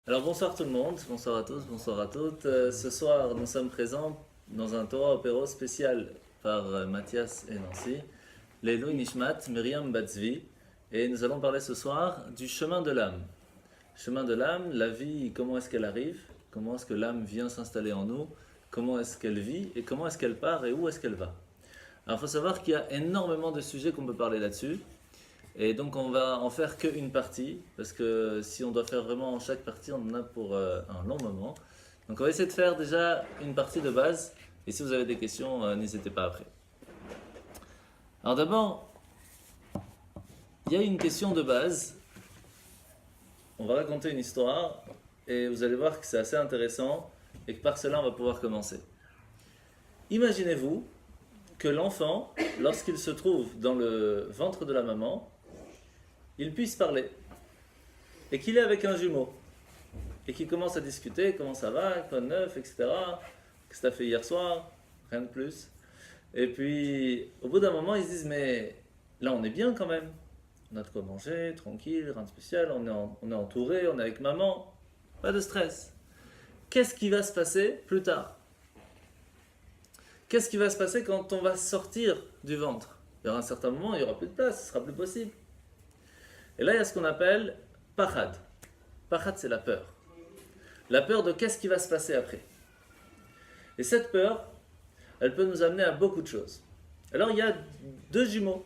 Alors bonsoir tout le monde, bonsoir à tous, bonsoir à toutes. Ce soir, nous sommes présents dans un Torah Opéro spécial par Mathias et Nancy, Leilou Nishmat, Myriam Batzvi, et nous allons parler ce soir du chemin de l'âme. Chemin de l'âme, la vie, comment est-ce qu'elle arrive, comment est-ce que l'âme vient s'installer en nous, comment est-ce qu'elle vit et comment est-ce qu'elle part et où est-ce qu'elle va. Alors il faut savoir qu'il y a énormément de sujets qu'on peut parler là-dessus. Et donc on va en faire qu'une partie, parce que si on doit faire vraiment chaque partie, on en a pour un long moment. Donc on va essayer de faire déjà une partie de base, et si vous avez des questions, n'hésitez pas après. Alors d'abord, il y a une question de base. On va raconter une histoire, et vous allez voir que c'est assez intéressant, et que par cela on va pouvoir commencer. Imaginez-vous que l'enfant, lorsqu'il se trouve dans le ventre de la maman, il puisse parler, et qu'il est avec un jumeau, et qu'il commence à discuter, comment ça va, quoi de neuf, etc. Qu'est-ce que tu as fait hier soir, rien de plus. Et puis, au bout d'un moment, ils se disent, mais là on est bien quand même, on a de quoi manger, tranquille, rien de spécial, on est entouré, on est avec maman, pas de stress. Qu'est-ce qui va se passer plus tard? Qu'est-ce qui va se passer quand on va sortir du ventre? Il y aura un certain moment, il n'y aura plus de place, ce sera plus possible. Et là, il y a ce qu'on appelle pachad. Pachad, c'est la peur. La peur de qu'est-ce qui va se passer après. Et cette peur, elle peut nous amener à beaucoup de choses. Alors, il y a deux jumeaux.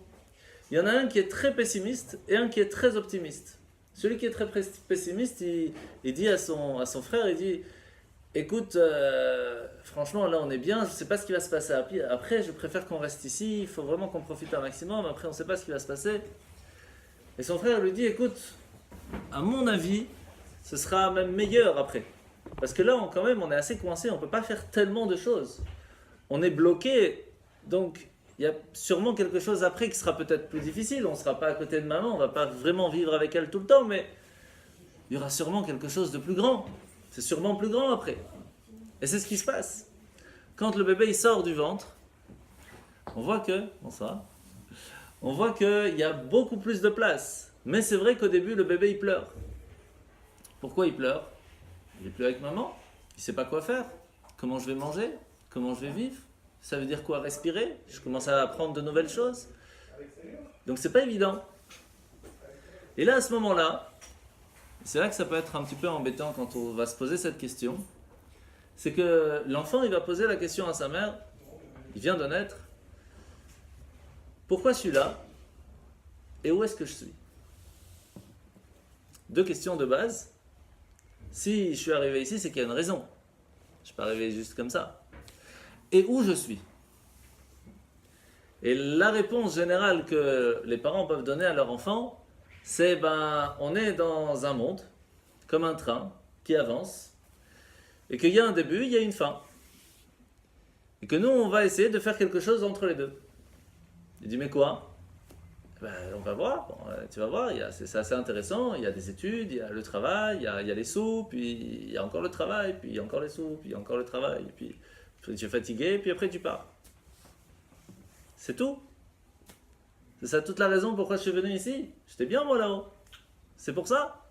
Il y en a un qui est très pessimiste et un qui est très optimiste. Celui qui est très pessimiste, il dit à son frère, il dit, écoute, franchement, là, on est bien, je ne sais pas ce qui va se passer après, je préfère qu'on reste ici, il faut vraiment qu'on profite un maximum, après, on ne sait pas ce qui va se passer. Et son frère lui dit, écoute, à mon avis, ce sera même meilleur après. Parce que là, quand même, on est assez coincé, on ne peut pas faire tellement de choses. On est bloqué, donc il y a sûrement quelque chose après qui sera peut-être plus difficile. On ne sera pas à côté de maman, on ne va pas vraiment vivre avec elle tout le temps, mais il y aura sûrement quelque chose de plus grand. C'est sûrement plus grand après. Et c'est ce qui se passe. Quand le bébé il sort du ventre, on voit que, bonsoir, on voit qu'il y a beaucoup plus de place. Mais c'est vrai qu'au début, le bébé, il pleure. Pourquoi il pleure? Il est plus avec maman, il ne sait pas quoi faire. Comment je vais manger? Comment je vais vivre? Ça veut dire quoi respirer? Je commence à apprendre de nouvelles choses. Donc c'est pas évident. Et là, à ce moment-là, c'est là que ça peut être un petit peu embêtant quand on va se poser cette question. C'est que l'enfant, il va poser la question à sa mère. Il vient de naître. Pourquoi je suis là? Et où est-ce que je suis? Deux questions de base. Si je suis arrivé ici, c'est qu'il y a une raison. Je ne suis pas arrivé juste comme ça. Et où je suis? Et la réponse générale que les parents peuvent donner à leur enfant, c'est on est dans un monde, comme un train, qui avance, et qu'il y a un début, il y a une fin. Et que nous, on va essayer de faire quelque chose entre les deux. Il dit, mais quoi? On va voir, tu vas voir, c'est assez intéressant, il y a des études, il y a le travail, il y a les sous, puis il y a encore le travail, puis il y a encore les sous, puis il y a encore le travail, puis tu es fatigué, puis après tu pars. C'est tout. C'est ça toute la raison pourquoi je suis venu ici. J'étais bien moi là-haut. C'est pour ça.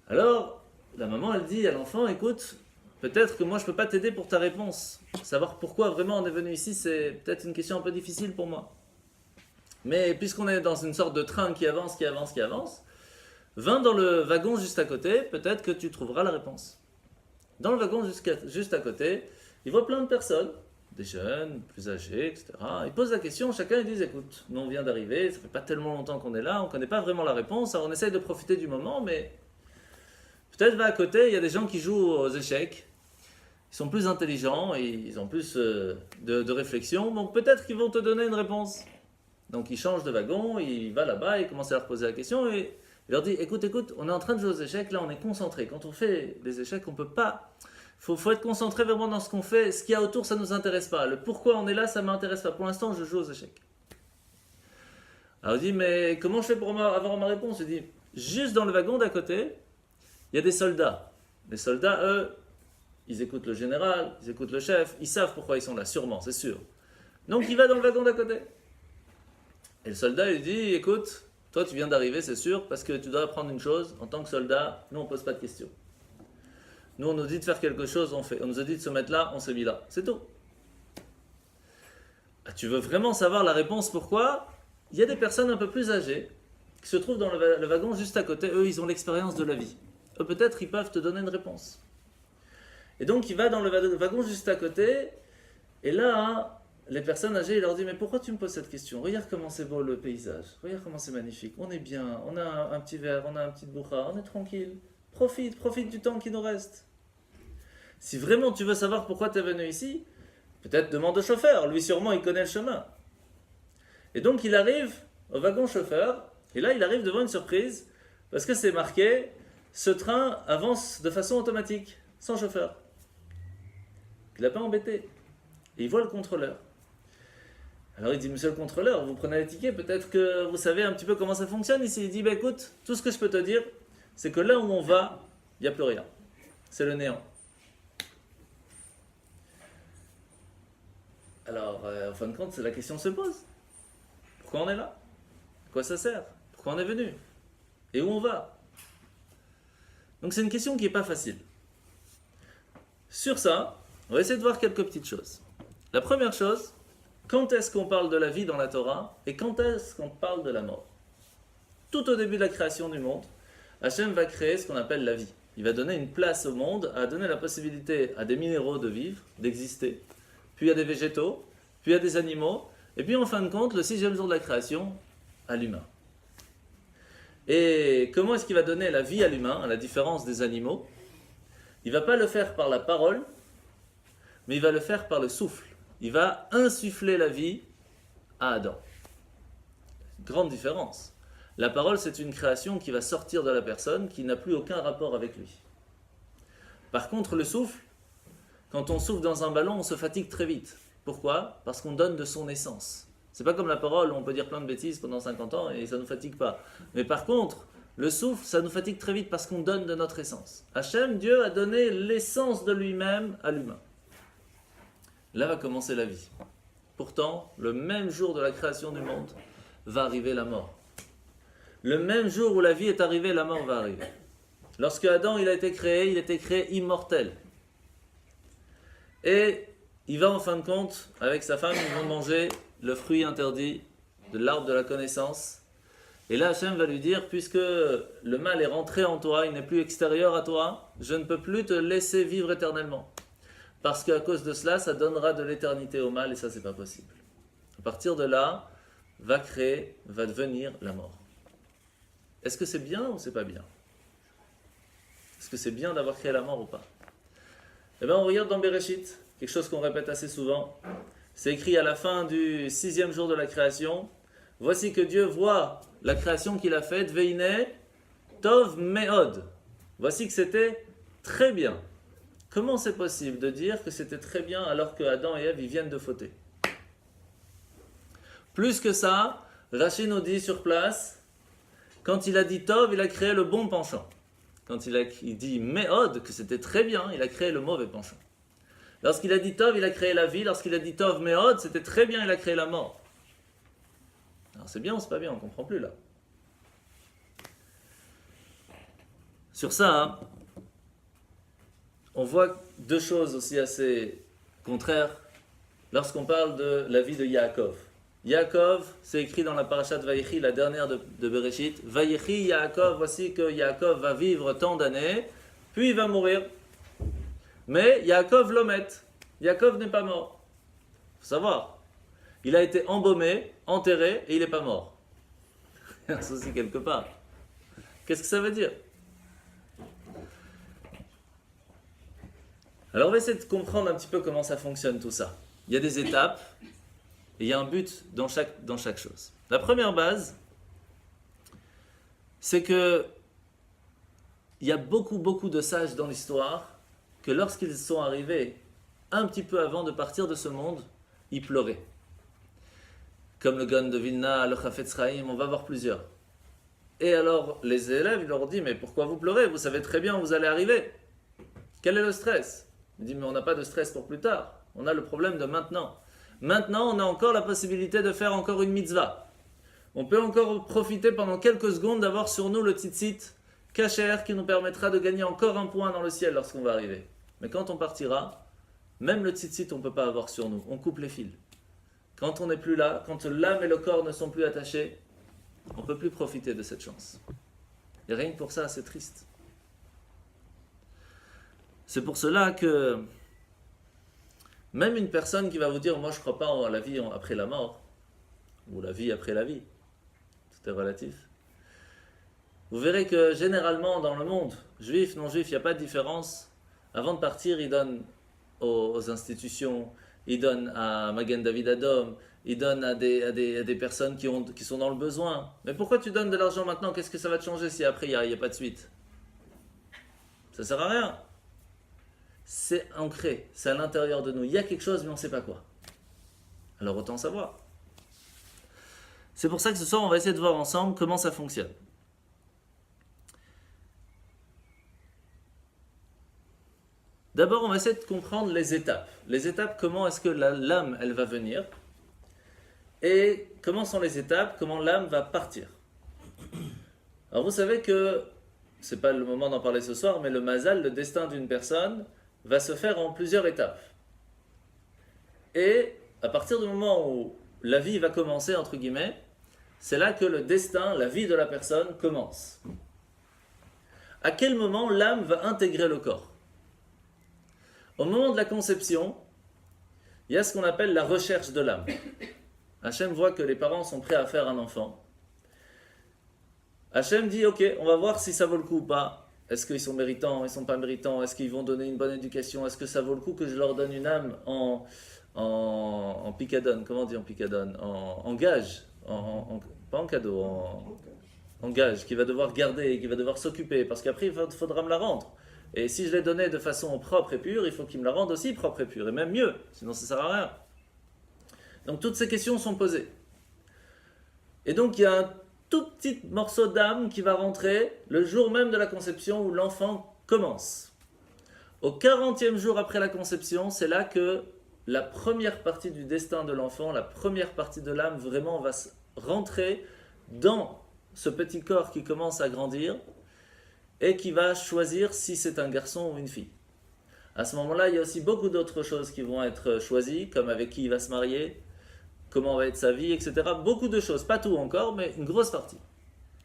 Alors, la maman elle dit à l'enfant, écoute, peut-être que moi je peux pas t'aider pour ta réponse. Savoir pourquoi vraiment on est venu ici, c'est peut-être une question un peu difficile pour moi. Mais puisqu'on est dans une sorte de train qui avance, va dans le wagon juste à côté, peut-être que tu trouveras la réponse. Dans le wagon juste à côté, il voit plein de personnes, des jeunes, plus âgés, etc. Ils posent la question, chacun ils disent, écoute, nous on vient d'arriver, ça fait pas tellement longtemps qu'on est là, on connaît pas vraiment la réponse, alors on essaye de profiter du moment, mais peut-être va à côté, il y a des gens qui jouent aux échecs, ils sont plus intelligents, et ils ont plus de réflexion, donc peut-être qu'ils vont te donner une réponse. Donc il change de wagon, il va là-bas, il commence à leur poser la question et il leur dit écoute, on est en train de jouer aux échecs, là on est concentré. Quand on fait les échecs, on peut pas. Faut être concentré vraiment dans ce qu'on fait. Ce qu'il y a autour, ça nous intéresse pas. Le pourquoi on est là, ça m'intéresse pas. Pour l'instant, je joue aux échecs. Alors il dit mais comment je fais pour avoir ma réponse? Il dit juste dans le wagon d'à côté, il y a des soldats. Les soldats, eux, ils écoutent le général, ils écoutent le chef, ils savent pourquoi ils sont là, sûrement, c'est sûr. Donc il va dans le wagon d'à côté. Et le soldat lui dit, écoute, Toi, tu viens d'arriver, c'est sûr, parce que tu dois apprendre une chose. En tant que soldat, nous, on ne pose pas de questions. Nous, on nous dit de faire quelque chose, on fait. On nous a dit de se mettre là, on s'est mis là. C'est tout. Ah, tu veux vraiment savoir la réponse pourquoi? Il y a des personnes un peu plus âgées qui se trouvent dans le wagon juste à côté. Eux, ils ont l'expérience de la vie. Eux, peut-être, ils peuvent te donner une réponse. Et donc, il va dans le wagon juste à côté. Et là, les personnes âgées, il leur dit, mais pourquoi tu me poses cette question? Regarde comment c'est beau le paysage. Regarde comment c'est magnifique. On est bien. On a un petit verre, on a un petit bourra. On est tranquille. Profite du temps qui nous reste. Si vraiment tu veux savoir pourquoi tu es venu ici, peut-être demande au chauffeur. Lui, sûrement, il connaît le chemin. Et donc, il arrive au wagon chauffeur. Et là, il arrive devant une surprise. Parce que c'est marqué, ce train avance de façon automatique, sans chauffeur. Il n'a pas embêté. Et il voit le contrôleur. Alors il dit, monsieur le contrôleur, vous prenez les tickets, peut-être que vous savez un petit peu comment ça fonctionne ici. Il dit, bah, écoute, tout ce que je peux te dire, c'est que là où on va, il n'y a plus rien. C'est le néant. Alors, en fin de compte, la question se pose. Pourquoi on est là? À quoi ça sert? Pourquoi on est venu? Et où on va? Donc c'est une question qui n'est pas facile. Sur ça, on va essayer de voir quelques petites choses. La première chose, quand est-ce qu'on parle de la vie dans la Torah et quand est-ce qu'on parle de la mort? Tout au début de la création du monde, Hachem va créer ce qu'on appelle la vie. Il va donner une place au monde, à donner la possibilité à des minéraux de vivre, d'exister, puis à des végétaux, puis à des animaux, et puis en fin de compte, le 6e jour de la création, à l'humain. Et comment est-ce qu'il va donner la vie à l'humain, à la différence des animaux? Il ne va pas le faire par la parole, mais il va le faire par le souffle. Il va insuffler la vie à Adam. Grande différence. La parole, c'est une création qui va sortir de la personne, qui n'a plus aucun rapport avec lui. Par contre, le souffle, quand on souffle dans un ballon, on se fatigue très vite. Pourquoi? Parce qu'on donne de son essence. C'est pas comme la parole où on peut dire plein de bêtises pendant 50 ans et ça ne nous fatigue pas. Mais par contre, le souffle, ça nous fatigue très vite parce qu'on donne de notre essence. Hachem, Dieu, a donné l'essence de lui-même à l'humain. Là va commencer la vie. Pourtant, le même jour de la création du monde, va arriver la mort. Le même jour où la vie est arrivée, la mort va arriver. Lorsque Adam il a été créé immortel. Et il va en fin de compte, avec sa femme, ils vont manger le fruit interdit de l'arbre de la connaissance. Et là, Hachem va lui dire, puisque le mal est rentré en toi, il n'est plus extérieur à toi, je ne peux plus te laisser vivre éternellement. Parce qu'à cause de cela, ça donnera de l'éternité au mal et ça, c'est pas possible. À partir de là, va devenir la mort. Est-ce que c'est bien ou c'est pas bien? Est-ce que c'est bien d'avoir créé la mort ou pas? Eh bien, on regarde dans Bereshit, quelque chose qu'on répète assez souvent. C'est écrit à la fin du 6e jour de la création. Voici que Dieu voit la création qu'il a faite, Veine, Tov Meod. Voici que c'était très bien. Comment c'est possible de dire que c'était très bien alors que Adam et Ève ils viennent de fauter? Plus que ça, Rashi nous dit sur place, quand il a dit Tov, il a créé le bon penchant. Quand il dit Meod, que c'était très bien, il a créé le mauvais penchant. Lorsqu'il a dit Tov, il a créé la vie. Lorsqu'il a dit Tov Meod, c'était très bien, il a créé la mort. Alors c'est bien ou c'est pas bien, on ne comprend plus là. Sur ça, on voit deux choses aussi assez contraires lorsqu'on parle de la vie de Yaakov. Yaakov, c'est écrit dans la parashat Vayechi, la dernière de Bereshit. Vayechi Yaakov, voici que Yaakov va vivre tant d'années, puis il va mourir. Mais Yaakov l'omet. Yaakov n'est pas mort. Il faut savoir. Il a été embaumé, enterré, et il n'est pas mort. Il y a un souci quelque part. Qu'est-ce que ça veut dire? Alors on va essayer de comprendre un petit peu comment ça fonctionne tout ça. Il y a des étapes, et il y a un but dans chaque chose. La première base, c'est que il y a beaucoup de sages dans l'histoire que lorsqu'ils sont arrivés un petit peu avant de partir de ce monde, ils pleuraient. Comme le Gaon de Vilna, le Chafetz Chaim, on va voir plusieurs. Et alors les élèves, ils leur disent, mais pourquoi vous pleurez? Vous savez très bien où vous allez arriver. Quel est le stress? Ils disent, mais on n'a pas de stress pour plus tard. On a le problème de maintenant. Maintenant, on a encore la possibilité de faire encore une mitzvah. On peut encore profiter pendant quelques secondes d'avoir sur nous le tzitzit kasher qui nous permettra de gagner encore un point dans le ciel lorsqu'on va arriver. Mais quand on partira, même le tzitzit on ne peut pas avoir sur nous, on coupe les fils. Quand on n'est plus là, quand l'âme et le corps ne sont plus attachés, on ne peut plus profiter de cette chance. Et rien que pour ça, c'est triste. C'est pour cela que même une personne qui va vous dire « moi je ne crois pas à la vie après la mort » ou la vie après la vie, tout est relatif. Vous verrez que généralement dans le monde, juif, non-juif, il n'y a pas de différence. Avant de partir, ils donnent aux institutions, ils donnent à Magen David Adom, ils donnent à des personnes qui sont dans le besoin. Mais pourquoi tu donnes de l'argent maintenant? Qu'est-ce que ça va te changer si après il n'y a pas de suite? Ça ne sert à rien. C'est ancré, c'est à l'intérieur de nous. Il y a quelque chose mais on ne sait pas quoi. Alors autant savoir. C'est pour ça que ce soir on va essayer de voir ensemble comment ça fonctionne. D'abord, on va essayer de comprendre les étapes. Les étapes, comment est-ce que l'âme, elle va venir? Et comment sont les étapes? Comment l'âme va partir? Alors, vous savez que, ce n'est pas le moment d'en parler ce soir, mais le mazal, le destin d'une personne, va se faire en plusieurs étapes. Et à partir du moment où la vie va commencer, entre guillemets, c'est là que le destin, la vie de la personne commence. À quel moment l'âme va intégrer le corps? Au moment de la conception, il y a ce qu'on appelle la recherche de l'âme. Hachem voit que les parents sont prêts à faire un enfant. Hachem dit, ok, on va voir si ça vaut le coup ou pas. Est-ce qu'ils sont méritants, ils ne sont pas méritants? Est-ce qu'ils vont donner une bonne éducation? Est-ce que ça vaut le coup que je leur donne une âme en picadone? Comment on dit en picadone? En gage, pas en cadeau, en gage, qui va devoir garder, qui va devoir s'occuper, parce qu'après il faudra me la rendre. Et si je l'ai donnée de façon propre et pure, il faut qu'il me la rende aussi propre et pure, et même mieux, sinon ça ne sert à rien. Donc toutes ces questions sont posées. Et donc il y a un tout petit morceau d'âme qui va rentrer le jour même de la conception où l'enfant commence. Au 40e jour après la conception, c'est là que la première partie du destin de l'enfant, la première partie de l'âme vraiment va rentrer dans ce petit corps qui commence à grandir et qui va choisir si c'est un garçon ou une fille. À ce moment-là, il y a aussi beaucoup d'autres choses qui vont être choisies, comme avec qui il va se marier, comment va être sa vie, etc. Beaucoup de choses, pas tout encore, mais une grosse partie.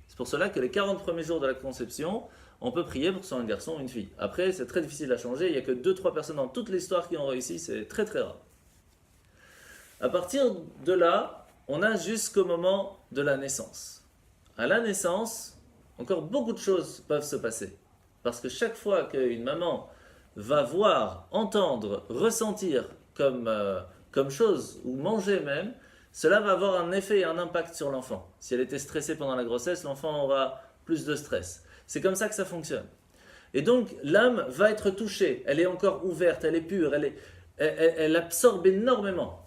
C'est pour cela que les 40 premiers jours de la conception, on peut prier pour que ce soit un garçon ou une fille. Après, c'est très difficile à changer, il n'y a que 2-3 personnes dans toute l'histoire qui ont réussi, c'est très très rare. À partir de là, on a jusqu'au moment de la naissance. À la naissance, encore beaucoup de choses peuvent se passer. Parce que chaque fois qu'une maman va voir, entendre, ressentir comme chose, ou manger même, cela va avoir un effet et un impact sur l'enfant. Si elle était stressée pendant la grossesse, l'enfant aura plus de stress. C'est comme ça que ça fonctionne. Et donc, l'âme va être touchée. Elle est encore ouverte, elle est pure, elle absorbe énormément.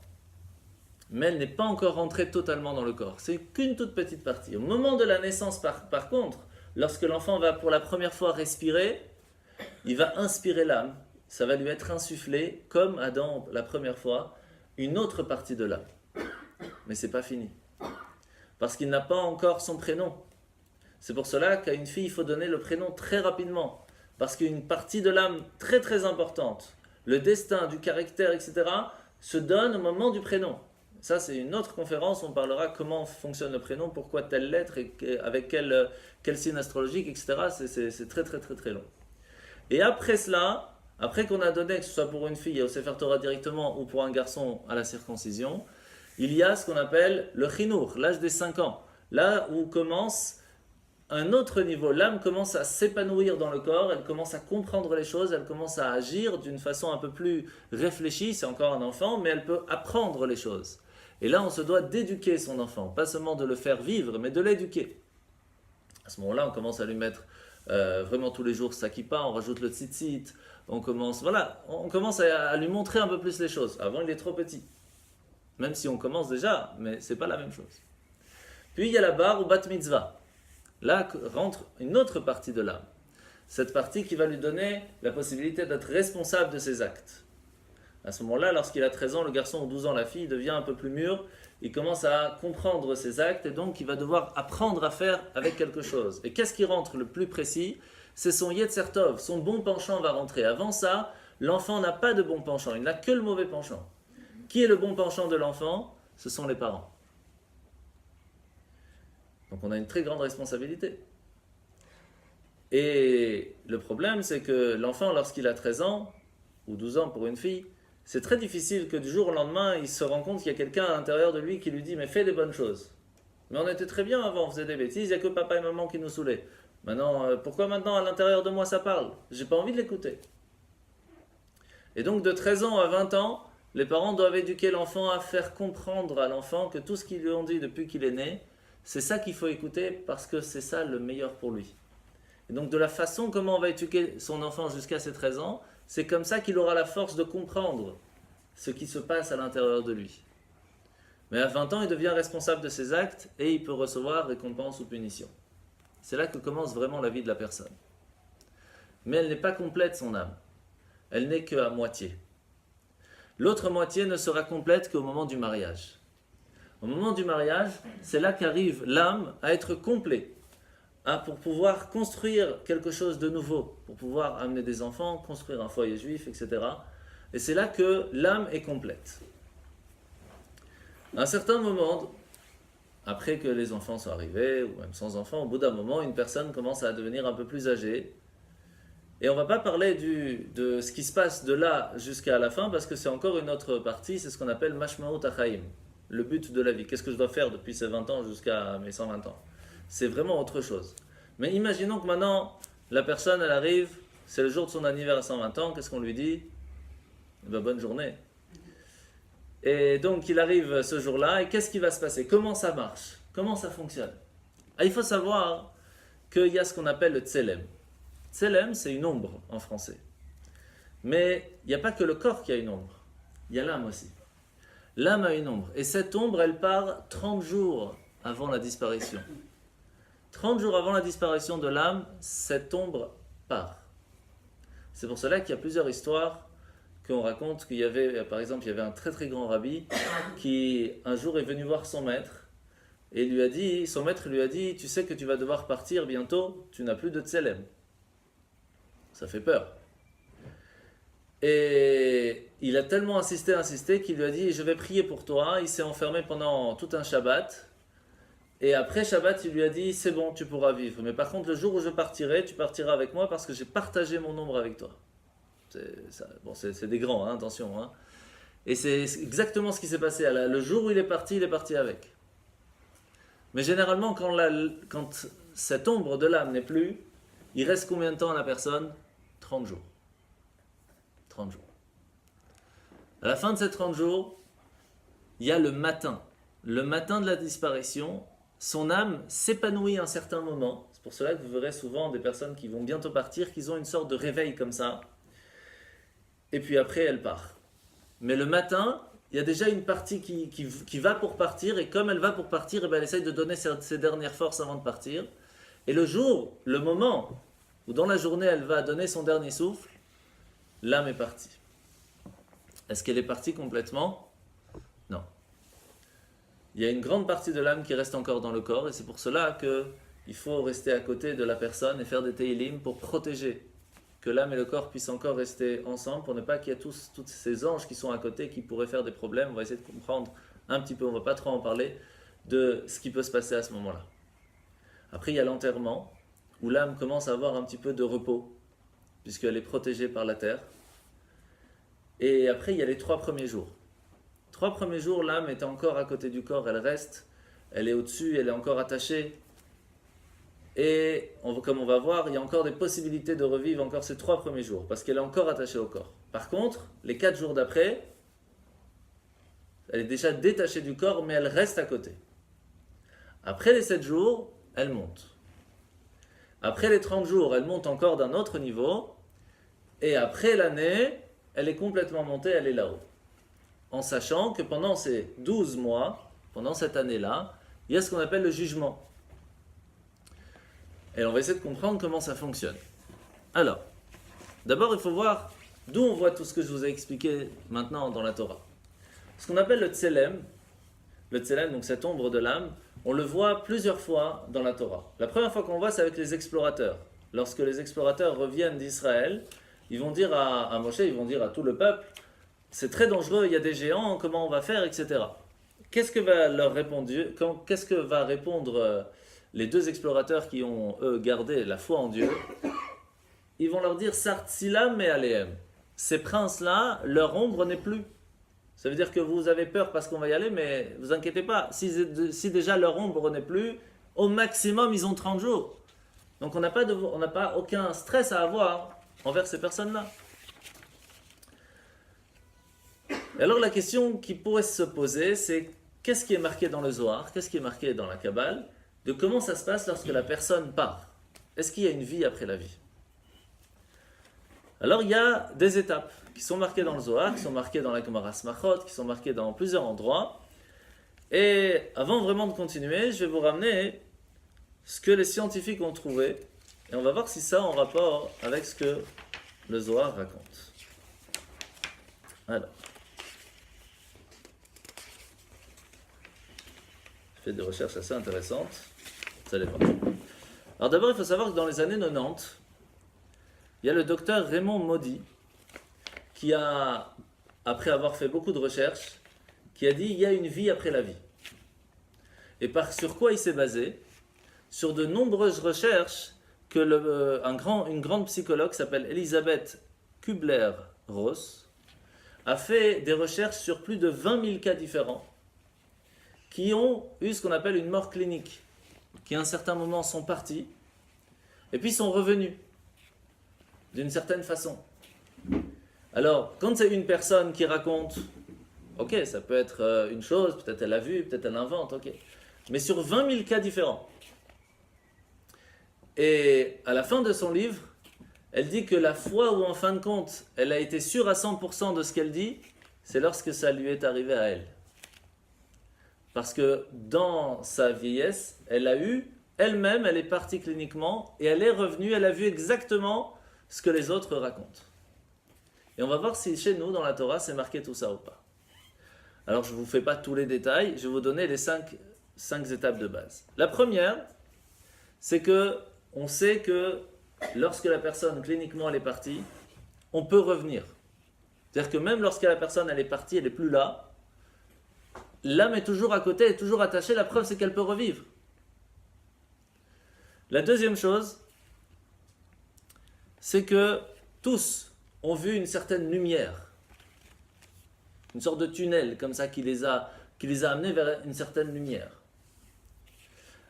Mais elle n'est pas encore rentrée totalement dans le corps. C'est qu'une toute petite partie. Au moment de la naissance, par contre, lorsque l'enfant va pour la première fois respirer, il va inspirer l'âme. Ça va lui être insufflé, comme Adam la première fois, une autre partie de l'âme. Mais c'est pas fini. Parce qu'il n'a pas encore son prénom. C'est pour cela qu'à une fille, il faut donner le prénom très rapidement. Parce qu'une partie de l'âme très très importante, le destin, du caractère, etc., se donne au moment du prénom. Ça, c'est une autre conférence, on parlera comment fonctionne le prénom, pourquoi telle lettre, et avec quel signe astrologique, etc. C'est très très très très long. Et après cela, après qu'on a donné, que ce soit pour une fille au Sefer Torah directement ou pour un garçon à la circoncision, il y a ce qu'on appelle le chinour, l'âge des 5 ans. Là où commence un autre niveau, l'âme commence à s'épanouir dans le corps, elle commence à comprendre les choses, elle commence à agir d'une façon un peu plus réfléchie, c'est encore un enfant, mais elle peut apprendre les choses. Et là, on se doit d'éduquer son enfant, pas seulement de le faire vivre, mais de l'éduquer. À ce moment-là, on commence à lui mettre vraiment tous les jours sa kippa, on rajoute le tzitzit, on commence à lui montrer un peu plus les choses. Avant, il est trop petit. Même si on commence déjà, mais c'est pas la même chose. Puis il y a la bar ou bat mitzvah. Là rentre une autre partie de l'âme. Cette partie qui va lui donner la possibilité d'être responsable de ses actes. À ce moment-là, lorsqu'il a 13 ans, le garçon, ou 12 ans, la fille, devient un peu plus mûr, il commence à comprendre ses actes et donc il va devoir apprendre à faire avec quelque chose. Et qu'est-ce qui rentre le plus précis? C'est son Yetzer Tov, son bon penchant va rentrer. Avant ça, l'enfant n'a pas de bon penchant, il n'a que le mauvais penchant. Qui est le bon penchant de l'enfant? Ce sont les parents. Donc on a une très grande responsabilité. Et le problème, c'est que l'enfant, lorsqu'il a 13 ans, ou 12 ans pour une fille, c'est très difficile que du jour au lendemain, il se rend compte qu'il y a quelqu'un à l'intérieur de lui qui lui dit « mais fais des bonnes choses ». Mais on était très bien avant, on faisait des bêtises, il n'y a que papa et maman qui nous saoulaient. Maintenant, pourquoi maintenant à l'intérieur de moi ça parle? J'ai pas envie de l'écouter. Et donc de 13 ans à 20 ans, les parents doivent éduquer l'enfant à faire comprendre à l'enfant que tout ce qu'ils lui ont dit depuis qu'il est né, c'est ça qu'il faut écouter parce que c'est ça le meilleur pour lui. Et donc de la façon comment on va éduquer son enfant jusqu'à ses 13 ans, c'est comme ça qu'il aura la force de comprendre ce qui se passe à l'intérieur de lui. Mais à 20 ans, il devient responsable de ses actes et il peut recevoir récompense ou punition. C'est là que commence vraiment la vie de la personne. Mais elle n'est pas complète, son âme. Elle n'est qu'à moitié. L'autre moitié ne sera complète qu'au moment du mariage. Au moment du mariage, c'est là qu'arrive l'âme à être complète, pour pouvoir construire quelque chose de nouveau, pour pouvoir amener des enfants, construire un foyer juif, etc. Et c'est là que l'âme est complète. À un certain moment, après que les enfants sont arrivés, ou même sans enfants, au bout d'un moment, une personne commence à devenir un peu plus âgée. Et on ne va pas parler de ce qui se passe de là jusqu'à la fin, parce que c'est encore une autre partie, c'est ce qu'on appelle Mashmaot HaChaim, le but de la vie. Qu'est-ce que je dois faire depuis ces 20 ans jusqu'à mes 120 ans? C'est vraiment autre chose. Mais imaginons que maintenant, la personne, elle arrive, c'est le jour de son anniversaire à 120 ans, qu'est-ce qu'on lui dit? Eh ben, bonne journée. Et donc, il arrive ce jour-là, et qu'est-ce qui va se passer? Comment ça marche? Comment ça fonctionne? Il faut savoir qu'il y a ce qu'on appelle le tselem. Tselem, c'est une ombre en français. Mais il n'y a pas que le corps qui a une ombre. Il y a l'âme aussi. L'âme a une ombre. Et cette ombre, elle part 30 jours avant la disparition. 30 jours avant la disparition de l'âme, cette ombre part. C'est pour cela qu'il y a plusieurs histoires qu'on raconte qu'il y avait, par exemple, il y avait un très très grand rabbi qui un jour est venu voir son maître et lui a dit, son maître lui a dit, tu sais que tu vas devoir partir bientôt, tu n'as plus de tselem. Ça fait peur. Et il a tellement insisté qu'il lui a dit, je vais prier pour toi. Il s'est enfermé pendant tout un Shabbat. Et après Shabbat, il lui a dit, c'est bon, tu pourras vivre. Mais par contre, le jour où je partirai, tu partiras avec moi parce que j'ai partagé mon ombre avec toi. C'est des grands, hein, attention. Hein. Et c'est exactement ce qui s'est passé. Le jour où il est parti avec. Mais généralement, quand cette ombre de l'âme n'est plus, il reste combien de temps à la personne? 30 jours. 30 jours. À la fin de ces 30 jours, il y a le matin. Le matin de la disparition, son âme s'épanouit à un certain moment. C'est pour cela que vous verrez souvent des personnes qui vont bientôt partir, qui ont une sorte de réveil comme ça. Et puis après, elle part. Mais le matin, il y a déjà une partie qui va pour partir, et comme elle va pour partir, elle essaye de donner ses dernières forces avant de partir. Et le moment où dans la journée, elle va donner son dernier souffle, l'âme est partie. Est-ce qu'elle est partie complètement? Non. Il y a une grande partie de l'âme qui reste encore dans le corps, et c'est pour cela qu'il faut rester à côté de la personne et faire des teilim pour protéger que l'âme et le corps puissent encore rester ensemble, pour ne pas qu'il y ait tous ces anges qui sont à côté qui pourraient faire des problèmes. On va essayer de comprendre un petit peu, on ne va pas trop en parler, de ce qui peut se passer à ce moment-là. Après, il y a l'enterrement, où l'âme commence à avoir un petit peu de repos, puisqu'elle est protégée par la terre. Et après, il y a les 3 premiers jours. 3 premiers jours, l'âme est encore à côté du corps, elle reste, elle est au-dessus, elle est encore attachée. Et comme on va voir, il y a encore des possibilités de revivre encore ces 3 premiers jours, parce qu'elle est encore attachée au corps. Par contre, les 4 jours d'après, elle est déjà détachée du corps, mais elle reste à côté. Après les 7 jours, elle monte. Après les 30 jours, elle monte encore d'un autre niveau. Et après l'année, elle est complètement montée, elle est là-haut. En sachant que pendant ces 12 mois, pendant cette année-là, il y a ce qu'on appelle le jugement. Et on va essayer de comprendre comment ça fonctionne. Alors, d'abord il faut voir D'où on voit tout ce que je vous ai expliqué maintenant dans la Torah. Ce qu'on appelle le tselem, donc cette ombre de l'âme, on le voit plusieurs fois dans la Torah. La première fois qu'on le voit, c'est avec les explorateurs. Lorsque les explorateurs reviennent d'Israël, ils vont dire à Moshe, ils vont dire à tout le peuple, c'est très dangereux, il y a des géants, comment on va faire, etc. Qu'est-ce que va leur répondre Dieu Qu'est-ce que va répondre les deux explorateurs qui ont, eux, gardé la foi en Dieu? Ils vont leur dire, Sartsilam et Aleem. Ces princes-là, leur ombre n'est plus. Ça veut dire que vous avez peur parce qu'on va y aller, mais vous inquiétez pas. Si déjà leur ombre n'est plus, au maximum, ils ont 30 jours. Donc on n'a pas aucun stress à avoir envers ces personnes-là. Et alors la question qui pourrait se poser, c'est qu'est-ce qui est marqué dans le Zohar, qu'est-ce qui est marqué dans la Kabbale, de comment ça se passe lorsque la personne part. Est-ce qu'il y a une vie après la vie? Alors il y a des étapes qui sont marquées dans le Zohar, qui sont marquées dans la Gemara Smachot, qui sont marquées dans plusieurs endroits. Et avant vraiment de continuer, je vais vous ramener ce que les scientifiques ont trouvé. Et on va voir si ça est en rapport avec ce que le Zohar raconte. Alors. Je fais des recherches assez intéressantes. Vous allez voir. Alors d'abord, il faut savoir que dans les années 90, il y a le docteur Raymond Moody qui a, après avoir fait beaucoup de recherches, qui a dit il y a une vie après la vie. Et sur quoi il s'est basé? Sur de nombreuses recherches que une grande psychologue s'appelle Elisabeth Kubler-Ross a fait des recherches sur plus de 20 000 cas différents qui ont eu ce qu'on appelle une mort clinique, qui à un certain moment sont partis et puis sont revenus d'une certaine façon. Alors, quand c'est une personne qui raconte, ok, ça peut être une chose, peut-être elle a vu, peut-être elle invente, ok. Mais sur 20 000 cas différents. Et à la fin de son livre, elle dit que la fois où en fin de compte, elle a été sûre à 100% de ce qu'elle dit, c'est lorsque ça lui est arrivé à elle. Parce que dans sa vieillesse, elle a eu, elle-même, elle est partie cliniquement, et elle est revenue, elle a vu exactement ce que les autres racontent. Et on va voir si chez nous, dans la Torah, c'est marqué tout ça ou pas. Alors, je ne vous fais pas tous les détails, je vais vous donner les cinq étapes de base. La première, c'est que on sait que lorsque la personne, cliniquement, elle est partie, on peut revenir. C'est-à-dire que même lorsque la personne, elle est partie, elle n'est plus là, l'âme est toujours à côté, elle est toujours attachée, la preuve, c'est qu'elle peut revivre. La deuxième chose, c'est que tous ont vu une certaine lumière, une sorte de tunnel comme ça qui les a amenés vers une certaine lumière.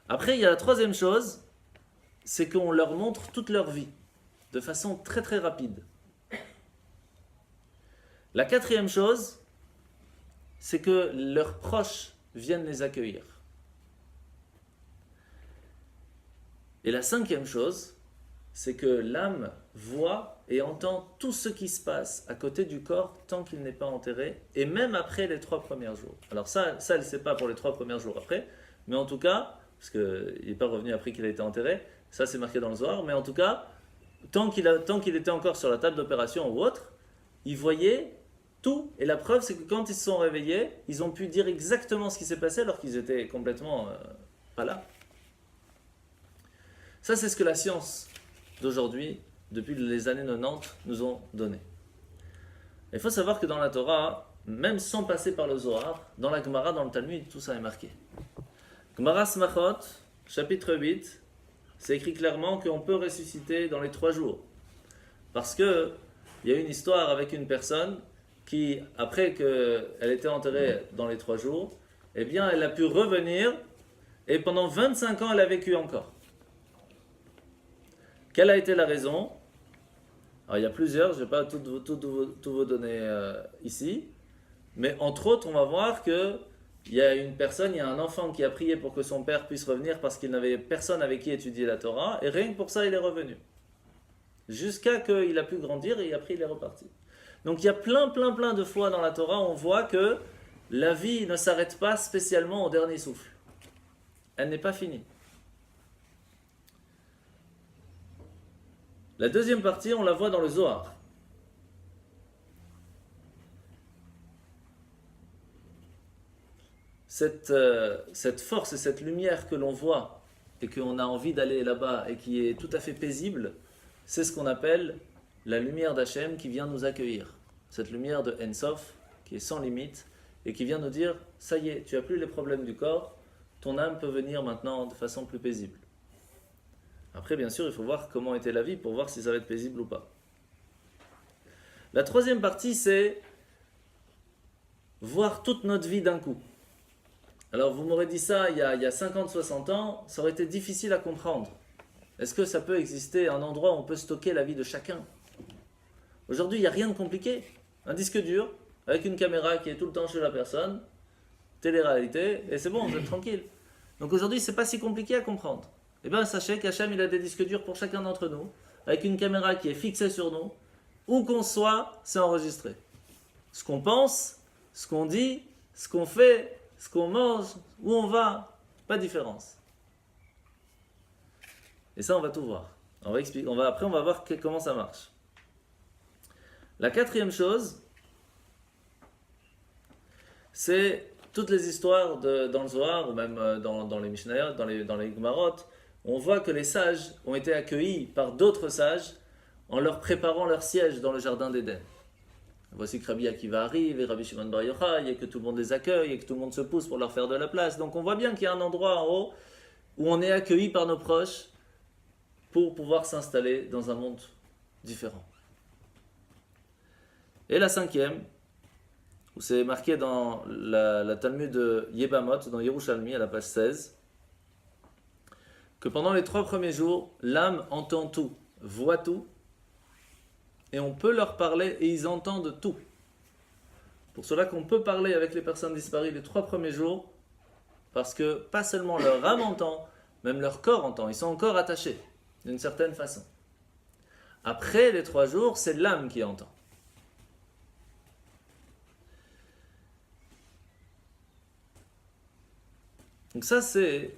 Après, il y a la troisième chose, c'est qu'on leur montre toute leur vie, de façon très très rapide. La quatrième chose, c'est que leurs proches viennent les accueillir. Et la cinquième chose, c'est que l'âme voit et entend tout ce qui se passe à côté du corps tant qu'il n'est pas enterré, et même après les 3 premiers jours. Alors ça elle ne sait pas pour les 3 premiers jours après, mais en tout cas, parce qu'il n'est pas revenu après qu'il a été enterré, ça c'est marqué dans le Zohar, mais en tout cas, tant qu'il était encore sur la table d'opération ou autre, il voyait tout, et la preuve c'est que quand ils se sont réveillés, ils ont pu dire exactement ce qui s'est passé alors qu'ils étaient complètement pas là. Ça c'est ce que la science d'aujourd'hui, depuis les années 90, nous ont donné. Il faut savoir que dans la Torah, même sans passer par le Zohar, dans la Gemara, dans le Talmud, tout ça est marqué. Gemara Smachot, chapitre 8, c'est écrit clairement qu'on peut ressusciter dans les 3 jours. Parce qu'il y a une histoire avec une personne qui, après qu'elle était enterrée dans les 3 jours, eh bien elle a pu revenir et pendant 25 ans elle a vécu encore. Quelle a été la raison? Alors, il y a plusieurs, je ne vais pas tout vous donner ici, mais entre autres, on va voir qu'il y a une personne, il y a un enfant qui a prié pour que son père puisse revenir parce qu'il n'avait personne avec qui étudier la Torah, et rien que pour ça, il est revenu. Jusqu'à qu'il a pu grandir et après, il est reparti. Donc, il y a plein de fois dans la Torah, on voit que la vie ne s'arrête pas spécialement au dernier souffle. Elle n'est pas finie. La deuxième partie, on la voit dans le Zohar. cette force et cette lumière que l'on voit et qu'on a envie d'aller là-bas et qui est tout à fait paisible, c'est ce qu'on appelle la lumière d'Hachem qui vient nous accueillir. Cette lumière de Ensof qui est sans limite et qui vient nous dire « ça y est, tu n'as plus les problèmes du corps, ton âme peut venir maintenant de façon plus paisible. » Après, bien sûr, il faut voir comment était la vie pour voir si ça va être paisible ou pas. La troisième partie, c'est voir toute notre vie d'un coup. Alors, vous m'aurez dit ça il y a 50-60 ans, ça aurait été difficile à comprendre. Est-ce que ça peut exister un endroit où on peut stocker la vie de chacun? Aujourd'hui, il n'y a rien de compliqué. Un disque dur, avec une caméra qui est tout le temps chez la personne, télé-réalité, et c'est bon, vous êtes tranquille. Donc aujourd'hui, c'est pas si compliqué à comprendre. Eh bien, sachez qu'Hachem, il a des disques durs pour chacun d'entre nous, avec une caméra qui est fixée sur nous. Où qu'on soit, c'est enregistré. Ce qu'on pense, ce qu'on dit, ce qu'on fait, ce qu'on mange, où on va, pas de différence. Et ça, on va tout voir. On va expliquer. Après, on va voir comment ça marche. La quatrième chose, c'est toutes les histoires dans le Zohar, ou même dans les Mishnayot, dans les Gemarot, on voit que les sages ont été accueillis par d'autres sages en leur préparant leur siège dans le jardin d'Éden. Voici que Rabbi Akiva arrive et Rabbi Shimon Bar Yochai, et que tout le monde les accueille, et que tout le monde se pousse pour leur faire de la place. Donc on voit bien qu'il y a un endroit en haut où on est accueilli par nos proches pour pouvoir s'installer dans un monde différent. Et la cinquième, où c'est marqué dans la Talmud de Yebamot, dans Yerushalmi, à la page 16, que pendant les 3 premiers jours, l'âme entend tout, voit tout, et on peut leur parler et ils entendent tout. Pour cela qu'on peut parler avec les personnes disparues les 3 premiers jours, parce que pas seulement leur âme entend, même leur corps entend, ils sont encore attachés, d'une certaine façon. Après les 3 jours, c'est l'âme qui entend. Donc ça, c'est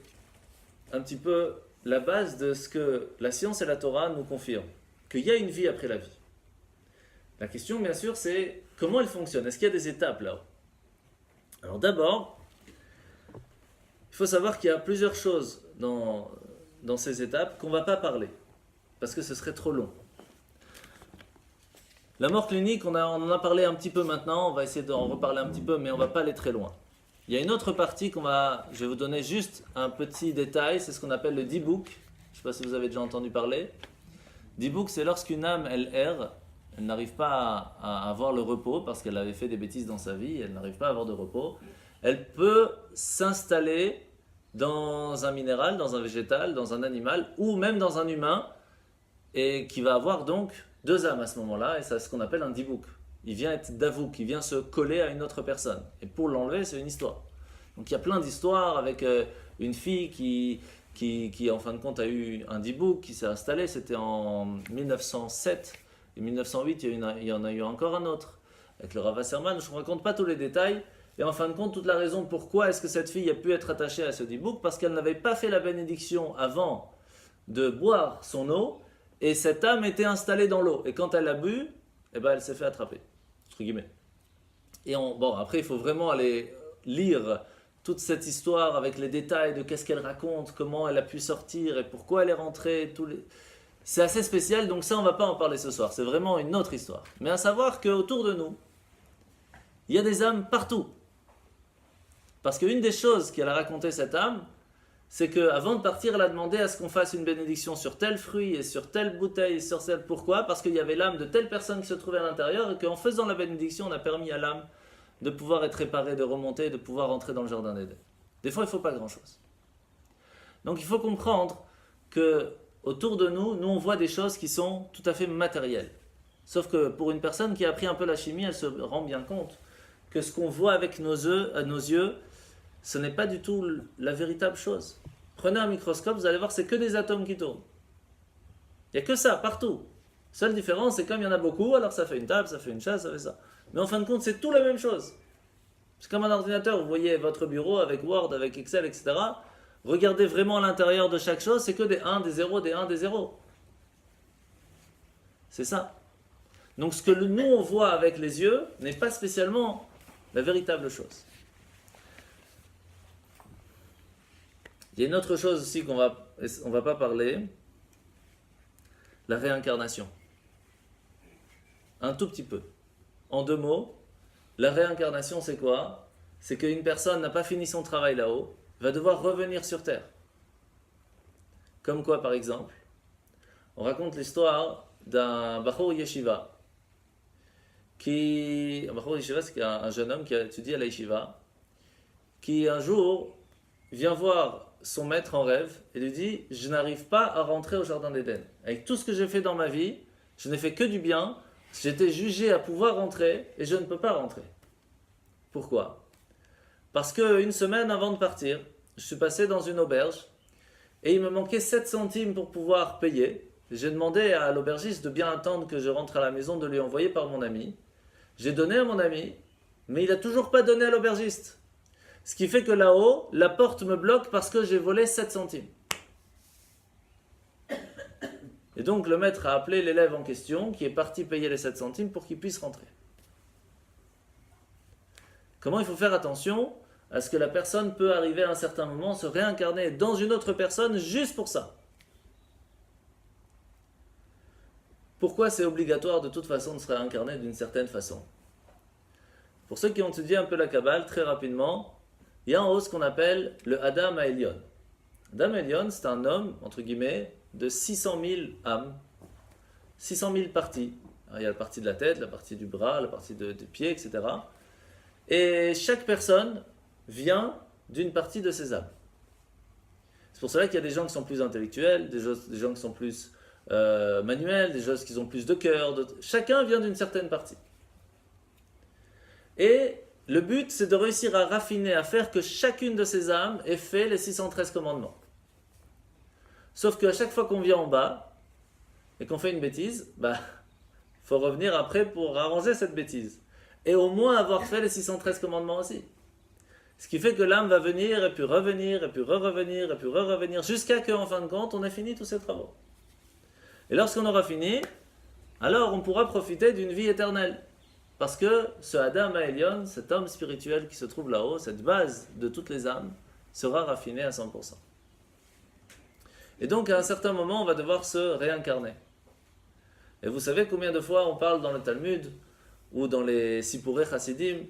un petit peu la base de ce que la science et la Torah nous confirment, qu'il y a une vie après la vie. La question, bien sûr, c'est comment elle fonctionne. Est-ce qu'il y a des étapes là-haut? Alors d'abord, il faut savoir qu'il y a plusieurs choses dans ces étapes qu'on ne va pas parler, parce que ce serait trop long. La mort clinique, on en a parlé un petit peu maintenant, on va essayer d'en reparler un petit peu, mais on ne va pas aller très loin. Il y a une autre partie je vais vous donner juste un petit détail, c'est ce qu'on appelle le dibouk. Je ne sais pas si vous avez déjà entendu parler. Dibouk, c'est lorsqu'une âme, elle erre, elle n'arrive pas à avoir le repos parce qu'elle avait fait des bêtises dans sa vie, elle n'arrive pas à avoir de repos. Elle peut s'installer dans un minéral, dans un végétal, dans un animal ou même dans un humain et qui va avoir donc 2 âmes à ce moment-là et c'est ce qu'on appelle un dibouk. Il vient être davouk, il vient se coller à une autre personne. Et pour l'enlever, c'est une histoire. Donc il y a plein d'histoires avec une fille qui en fin de compte a eu un dibouk, qui s'est installé, c'était en 1907. Et 1908, il y en a eu encore un autre, avec le Rav Wasserman. Je ne vous raconte pas tous les détails. Et en fin de compte, toute la raison pourquoi est-ce que cette fille a pu être attachée à ce dibouk, parce qu'elle n'avait pas fait la bénédiction avant de boire son eau, et cette âme était installée dans l'eau. Et quand elle a bu, eh ben, elle s'est fait attraper. Entre guillemets. Et après, il faut vraiment aller lire toute cette histoire avec les détails de qu'est-ce qu'elle raconte, comment elle a pu sortir et pourquoi elle est rentrée. C'est assez spécial, donc ça, on ne va pas en parler ce soir. C'est vraiment une autre histoire. Mais à savoir qu'autour de nous, il y a des âmes partout. Parce qu'une des choses qu'elle a raconté cette âme, c'est qu'avant de partir, elle a demandé à ce qu'on fasse une bénédiction sur tel fruit et sur telle bouteille, sur celle. Pourquoi? Parce qu'il y avait l'âme de telle personne qui se trouvait à l'intérieur et qu'en faisant la bénédiction, on a permis à l'âme de pouvoir être réparée, de remonter, de pouvoir entrer dans le jardin d'Éden. Des fois, il ne faut pas grand-chose. Donc il faut comprendre que autour de nous, on voit des choses qui sont tout à fait matérielles. Sauf que pour une personne qui a appris un peu la chimie, elle se rend bien compte que ce qu'on voit avec nos yeux, ce n'est pas du tout la véritable chose. Prenez un microscope, vous allez voir, c'est que des atomes qui tournent. Il n'y a que ça, partout. Seule différence, c'est comme il y en a beaucoup, alors ça fait une table, ça fait une chaise, ça fait ça. Mais en fin de compte, c'est tout la même chose. C'est comme un ordinateur, vous voyez votre bureau avec Word, avec Excel, etc. Regardez vraiment à l'intérieur de chaque chose, c'est que des 1, des 0, des 1, des 0. C'est ça. Donc ce que nous on voit avec les yeux n'est pas spécialement la véritable chose. Il y a une autre chose aussi on va pas parler, la réincarnation. Un tout petit peu. En 2 mots, la réincarnation c'est quoi? C'est qu'une personne n'a pas fini son travail là-haut, va devoir revenir sur Terre. Comme quoi par exemple? On raconte l'histoire d'un Bachor Yeshiva. Un Bachor Yeshiva, c'est un jeune homme qui a étudié à la Yeshiva, qui un jour vient voir son maître en rêve et lui dit: je n'arrive pas à rentrer au jardin d'Éden. Avec tout ce que j'ai fait dans ma vie, je n'ai fait que du bien, j'étais jugé à pouvoir rentrer et je ne peux pas rentrer. Pourquoi? Parce qu'une semaine avant de partir, je suis passé dans une auberge et il me manquait 7 centimes pour pouvoir payer. J'ai demandé à l'aubergiste de bien attendre que je rentre à la maison, de lui envoyer par mon ami. J'ai donné à mon ami, mais il n'a toujours pas donné à l'aubergiste. Ce qui fait que là-haut, la porte me bloque parce que j'ai volé 7 centimes. Et donc le maître a appelé l'élève en question qui est parti payer les 7 centimes pour qu'il puisse rentrer. Comment il faut faire attention à ce que la personne peut arriver à un certain moment se réincarner dans une autre personne juste pour ça? Pourquoi c'est obligatoire de toute façon de se réincarner d'une certaine façon? Pour ceux qui ont étudié un peu la Kabbale, très rapidement, il y a en haut ce qu'on appelle le Adam Haelyon. Adam Haelyon, c'est un homme, entre guillemets, de 600 000 âmes, 600 000 parties. Alors, il y a la partie de la tête, la partie du bras, la partie des pieds, etc. Et chaque personne vient d'une partie de ces âmes. C'est pour cela qu'il y a des gens qui sont plus intellectuels, des gens qui sont plus manuels, des gens qui ont plus de cœur. Chacun vient d'une certaine partie. Et le but, c'est de réussir à raffiner, à faire que chacune de ces âmes ait fait les 613 commandements. Sauf qu'à chaque fois qu'on vient en bas et qu'on fait une bêtise, faut revenir après pour arranger cette bêtise. Et au moins avoir fait les 613 commandements aussi. Ce qui fait que l'âme va venir, et puis revenir, et puis revenir, et puis revenir, jusqu'à qu'en fin de compte, on ait fini tous ces travaux. Et lorsqu'on aura fini, alors on pourra profiter d'une vie éternelle. Parce que ce Adam Haelyon, cet homme spirituel qui se trouve là-haut, cette base de toutes les âmes, sera raffiné à 100%. Et donc à un certain moment, on va devoir se réincarner. Et vous savez combien de fois on parle dans le Talmud, ou dans les Sipurei Chassidim,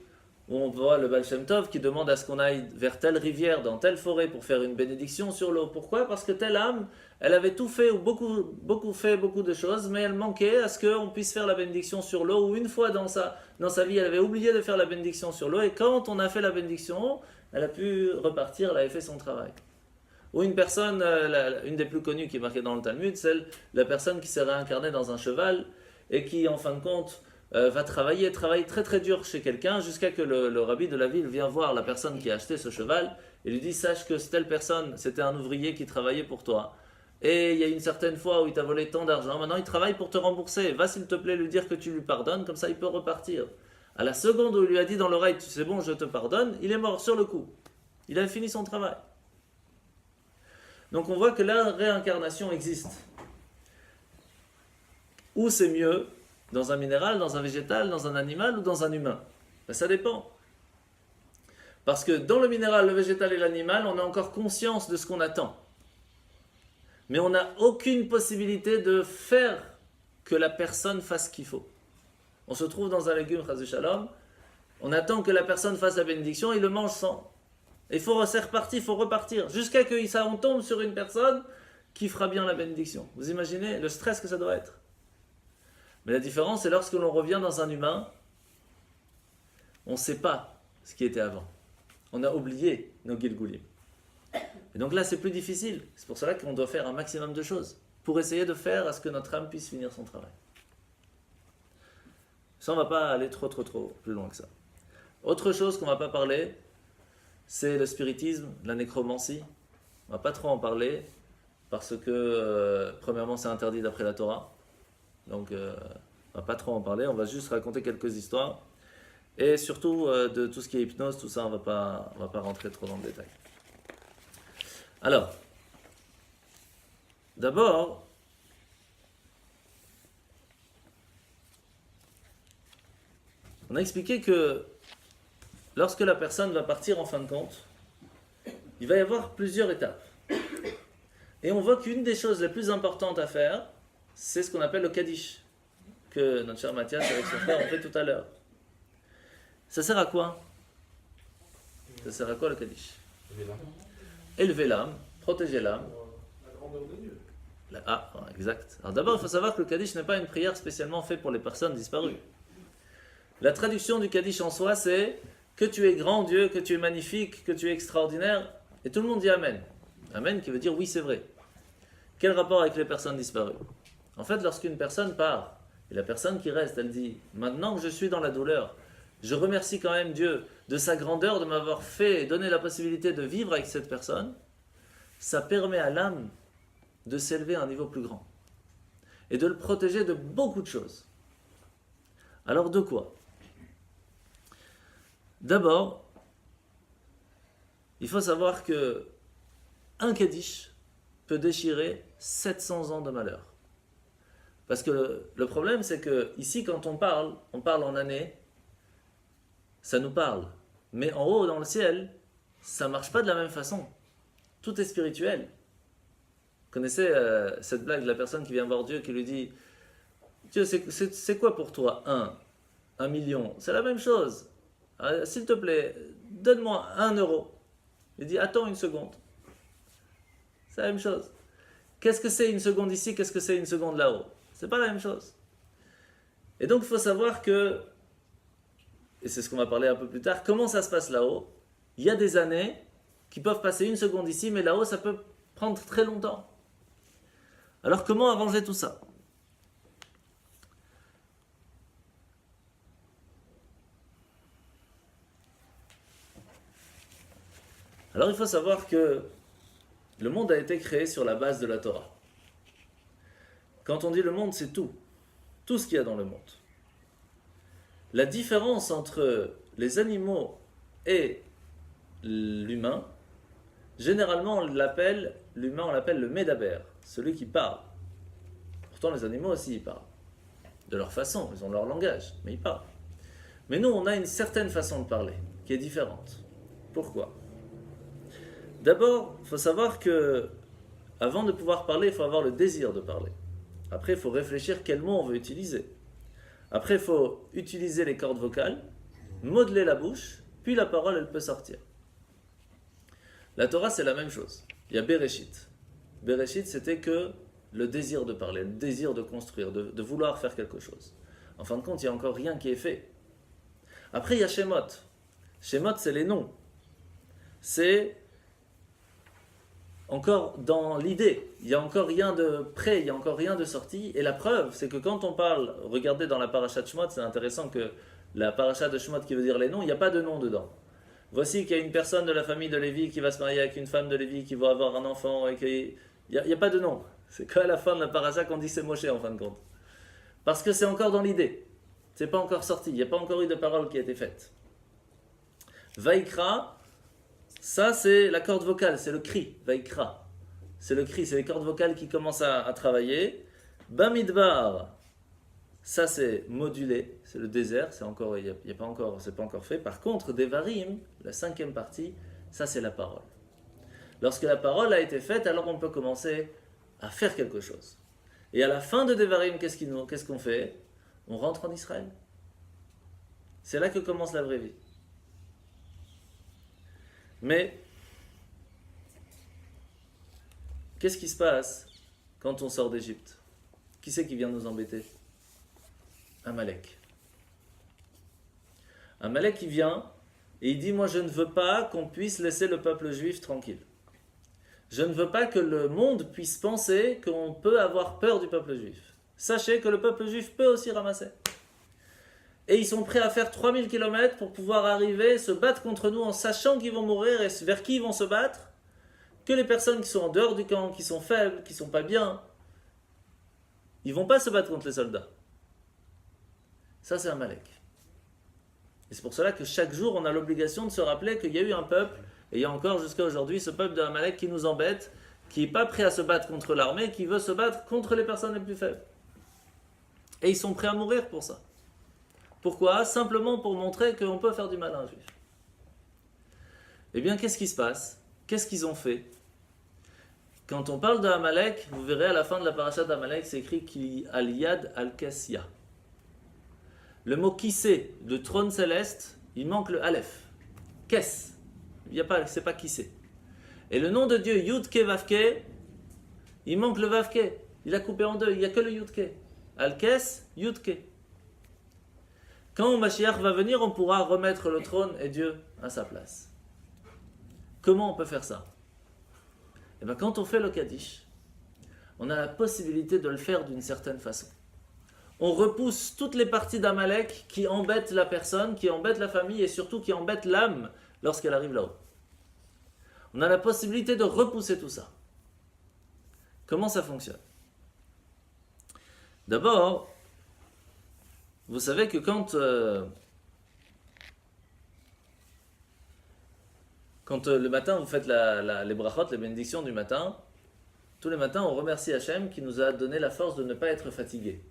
où on voit le Baal Shem Tov qui demande à ce qu'on aille vers telle rivière, dans telle forêt, pour faire une bénédiction sur l'eau. Pourquoi? Parce que telle âme, elle avait tout fait, ou beaucoup de choses, mais elle manquait à ce qu'on puisse faire la bénédiction sur l'eau, ou une fois dans sa vie, elle avait oublié de faire la bénédiction sur l'eau, et quand on a fait la bénédiction, elle a pu repartir, elle avait fait son travail. Ou une personne, une des plus connues qui est marquée dans le Talmud, c'est la personne qui s'est réincarnée dans un cheval, et qui, en fin de compte, va travailler très très dur chez quelqu'un jusqu'à que le rabbi de la ville vienne voir la personne qui a acheté ce cheval et lui dit: sache que telle personne, c'était un ouvrier qui travaillait pour toi. Et il y a une certaine fois où il t'a volé tant d'argent, maintenant il travaille pour te rembourser. Va s'il te plaît lui dire que tu lui pardonnes, comme ça il peut repartir. À la seconde où il lui a dit dans l'oreille: tu sais bon, je te pardonne, il est mort sur le coup. Il a fini son travail. Donc on voit que la réincarnation existe. Où c'est mieux? Dans un minéral, dans un végétal, dans un animal ou dans un humain? Ça dépend. Parce que dans le minéral, le végétal et l'animal, on a encore conscience de ce qu'on attend. Mais on n'a aucune possibilité de faire que la personne fasse ce qu'il faut. On se trouve dans un légume, Chas Shalom, on attend que la personne fasse la bénédiction, il le mange sans. Et c'est reparti, il faut repartir. Jusqu'à ce qu'on tombe sur une personne qui fera bien la bénédiction. Vous imaginez le stress que ça doit être? Mais la différence, c'est lorsque l'on revient dans un humain, on ne sait pas ce qui était avant. On a oublié nos Gilgulim. Et donc là, c'est plus difficile. C'est pour cela qu'on doit faire un maximum de choses pour essayer de faire à ce que notre âme puisse finir son travail. Ça, on ne va pas aller trop plus loin que ça. Autre chose qu'on ne va pas parler, c'est le spiritisme, la nécromancie. On ne va pas trop en parler parce que, premièrement, c'est interdit d'après la Torah. Donc, on ne va pas trop en parler, on va juste raconter quelques histoires. Et surtout, de tout ce qui est hypnose, tout ça, on va pas rentrer trop dans le détail. Alors, d'abord, on a expliqué que lorsque la personne va partir en fin de compte, il va y avoir plusieurs étapes. Et on voit qu'une des choses les plus importantes à faire, c'est ce qu'on appelle le Kaddish, que notre cher Mathias avec son frère ont fait tout à l'heure. Ça sert à quoi? Ça sert à quoi le Kaddish? Élever l'âme, protéger l'âme. La grandeur de Dieu. Ah, exact. Alors d'abord, il faut savoir que le Kaddish n'est pas une prière spécialement faite pour les personnes disparues. La traduction du Kaddish en soi, c'est que tu es grand Dieu, que tu es magnifique, que tu es extraordinaire, et tout le monde dit Amen. Amen qui veut dire oui, c'est vrai. Quel rapport avec les personnes disparues? En fait, lorsqu'une personne part, et la personne qui reste, elle dit maintenant que je suis dans la douleur, je remercie quand même Dieu de sa grandeur, de m'avoir fait et donné la possibilité de vivre avec cette personne, ça permet à l'âme de s'élever à un niveau plus grand et de le protéger de beaucoup de choses. Alors de quoi? D'abord, il faut savoir que un Kaddish peut déchirer 700 ans de malheur. Parce que le problème, c'est que ici, quand on parle en années, ça nous parle. Mais en haut, dans le ciel, ça ne marche pas de la même façon. Tout est spirituel. Vous connaissez cette blague de la personne qui vient voir Dieu, qui lui dit Dieu, c'est quoi pour toi 1 million? C'est la même chose. S'il te plaît, donne-moi 1 euro. Il dit attends une seconde. C'est la même chose. Qu'est-ce que c'est une seconde ici? Qu'est-ce que c'est une seconde là-haut? C'est pas la même chose. Et donc il faut savoir que, et c'est ce qu'on va parler un peu plus tard, comment ça se passe là-haut? Il y a des années qui peuvent passer une seconde ici, mais là-haut ça peut prendre très longtemps. Alors comment arranger tout ça? Alors il faut savoir que le monde a été créé sur la base de la Torah. Quand on dit le monde, c'est tout ce qu'il y a dans le monde. La différence entre les animaux et l'humain, généralement l'humain on l'appelle le Médaber, celui qui parle. Pourtant les animaux aussi ils parlent. De leur façon, ils ont leur langage, mais ils parlent. Mais nous on a une certaine façon de parler, qui est différente. Pourquoi? D'abord, il faut savoir que avant de pouvoir parler, il faut avoir le désir de parler. Après, il faut réfléchir quel mot on veut utiliser. Après, il faut utiliser les cordes vocales, modeler la bouche, puis la parole, elle peut sortir. La Torah, c'est la même chose. Il y a Bereshit. Bereshit, c'était que le désir de parler, le désir de construire, de vouloir faire quelque chose. En fin de compte, il n'y a encore rien qui est fait. Après, il y a Shemot. Shemot, c'est les noms. C'est encore dans l'idée, il n'y a encore rien de prêt, il n'y a encore rien de sorti. Et la preuve, c'est que quand on parle, regardez dans la paracha de Shemot, c'est intéressant que la paracha de Shemot qui veut dire les noms, il n'y a pas de nom dedans. Voici qu'il y a une personne de la famille de Lévi qui va se marier avec une femme de Lévi qui va avoir un enfant, et qu'il n'y a pas de nom. C'est qu'à la fin de la paracha qu'on dit c'est Moshe en fin de compte. Parce que c'est encore dans l'idée. C'est pas encore sorti, il n'y a pas encore eu de parole qui a été faite. Vaikra, ça, c'est la corde vocale, c'est le cri, Vaikra. C'est le cri, c'est les cordes vocales qui commencent à travailler. Bamidbar, ça c'est modulé, c'est le désert, c'est encore, c'est pas encore fait. Par contre, Devarim, la 5e partie, ça c'est la parole. Lorsque la parole a été faite, alors on peut commencer à faire quelque chose. Et à la fin de Devarim, qu'est-ce qu'on fait? On rentre en Israël. C'est là que commence la vraie vie. Mais, qu'est-ce qui se passe quand on sort d'Égypte? Qui c'est qui vient nous embêter? Amalek. Amalek qui vient et il dit, moi je ne veux pas qu'on puisse laisser le peuple juif tranquille. Je ne veux pas que le monde puisse penser qu'on peut avoir peur du peuple juif. Sachez que le peuple juif peut aussi ramasser. Et ils sont prêts à faire 3000 km pour pouvoir arriver, se battre contre nous en sachant qu'ils vont mourir et vers qui ils vont se battre. Que les personnes qui sont en dehors du camp, qui sont faibles, qui ne sont pas bien, ils ne vont pas se battre contre les soldats. Ça, c'est Amalek. Et c'est pour cela que chaque jour, on a l'obligation de se rappeler qu'il y a eu un peuple, et il y a encore jusqu'à aujourd'hui ce peuple de Amalek qui nous embête, qui n'est pas prêt à se battre contre l'armée, qui veut se battre contre les personnes les plus faibles. Et ils sont prêts à mourir pour ça. Pourquoi? Simplement pour montrer qu'on peut faire du mal à un juif. Eh bien, qu'est-ce qui se passe? Qu'est-ce qu'ils ont fait? Quand on parle de Amalek, vous verrez à la fin de la parasha d'Amalek, c'est écrit qu'il al yad al kessia. Le mot kissé, le trône céleste, il manque le aleph. Kes. Il y a pas, c'est pas kissé. Et le nom de Dieu, Yudke Vavke, il manque le Vavke. Il a coupé en deux, il n'y a que le Yudke. Al-Kes, Yudke. Quand Mashiach va venir, on pourra remettre le trône et Dieu à sa place. Comment on peut faire ça? Eh bien, quand on fait le Kaddish, on a la possibilité de le faire d'une certaine façon. On repousse toutes les parties d'Amalek qui embêtent la personne, qui embêtent la famille et surtout qui embêtent l'âme lorsqu'elle arrive là-haut. On a la possibilité de repousser tout ça. Comment ça fonctionne? D'abord, vous savez que quand le matin vous faites les brachot, les bénédictions du matin, tous les matins on remercie Hachem qui nous a donné la force de ne pas être fatigué.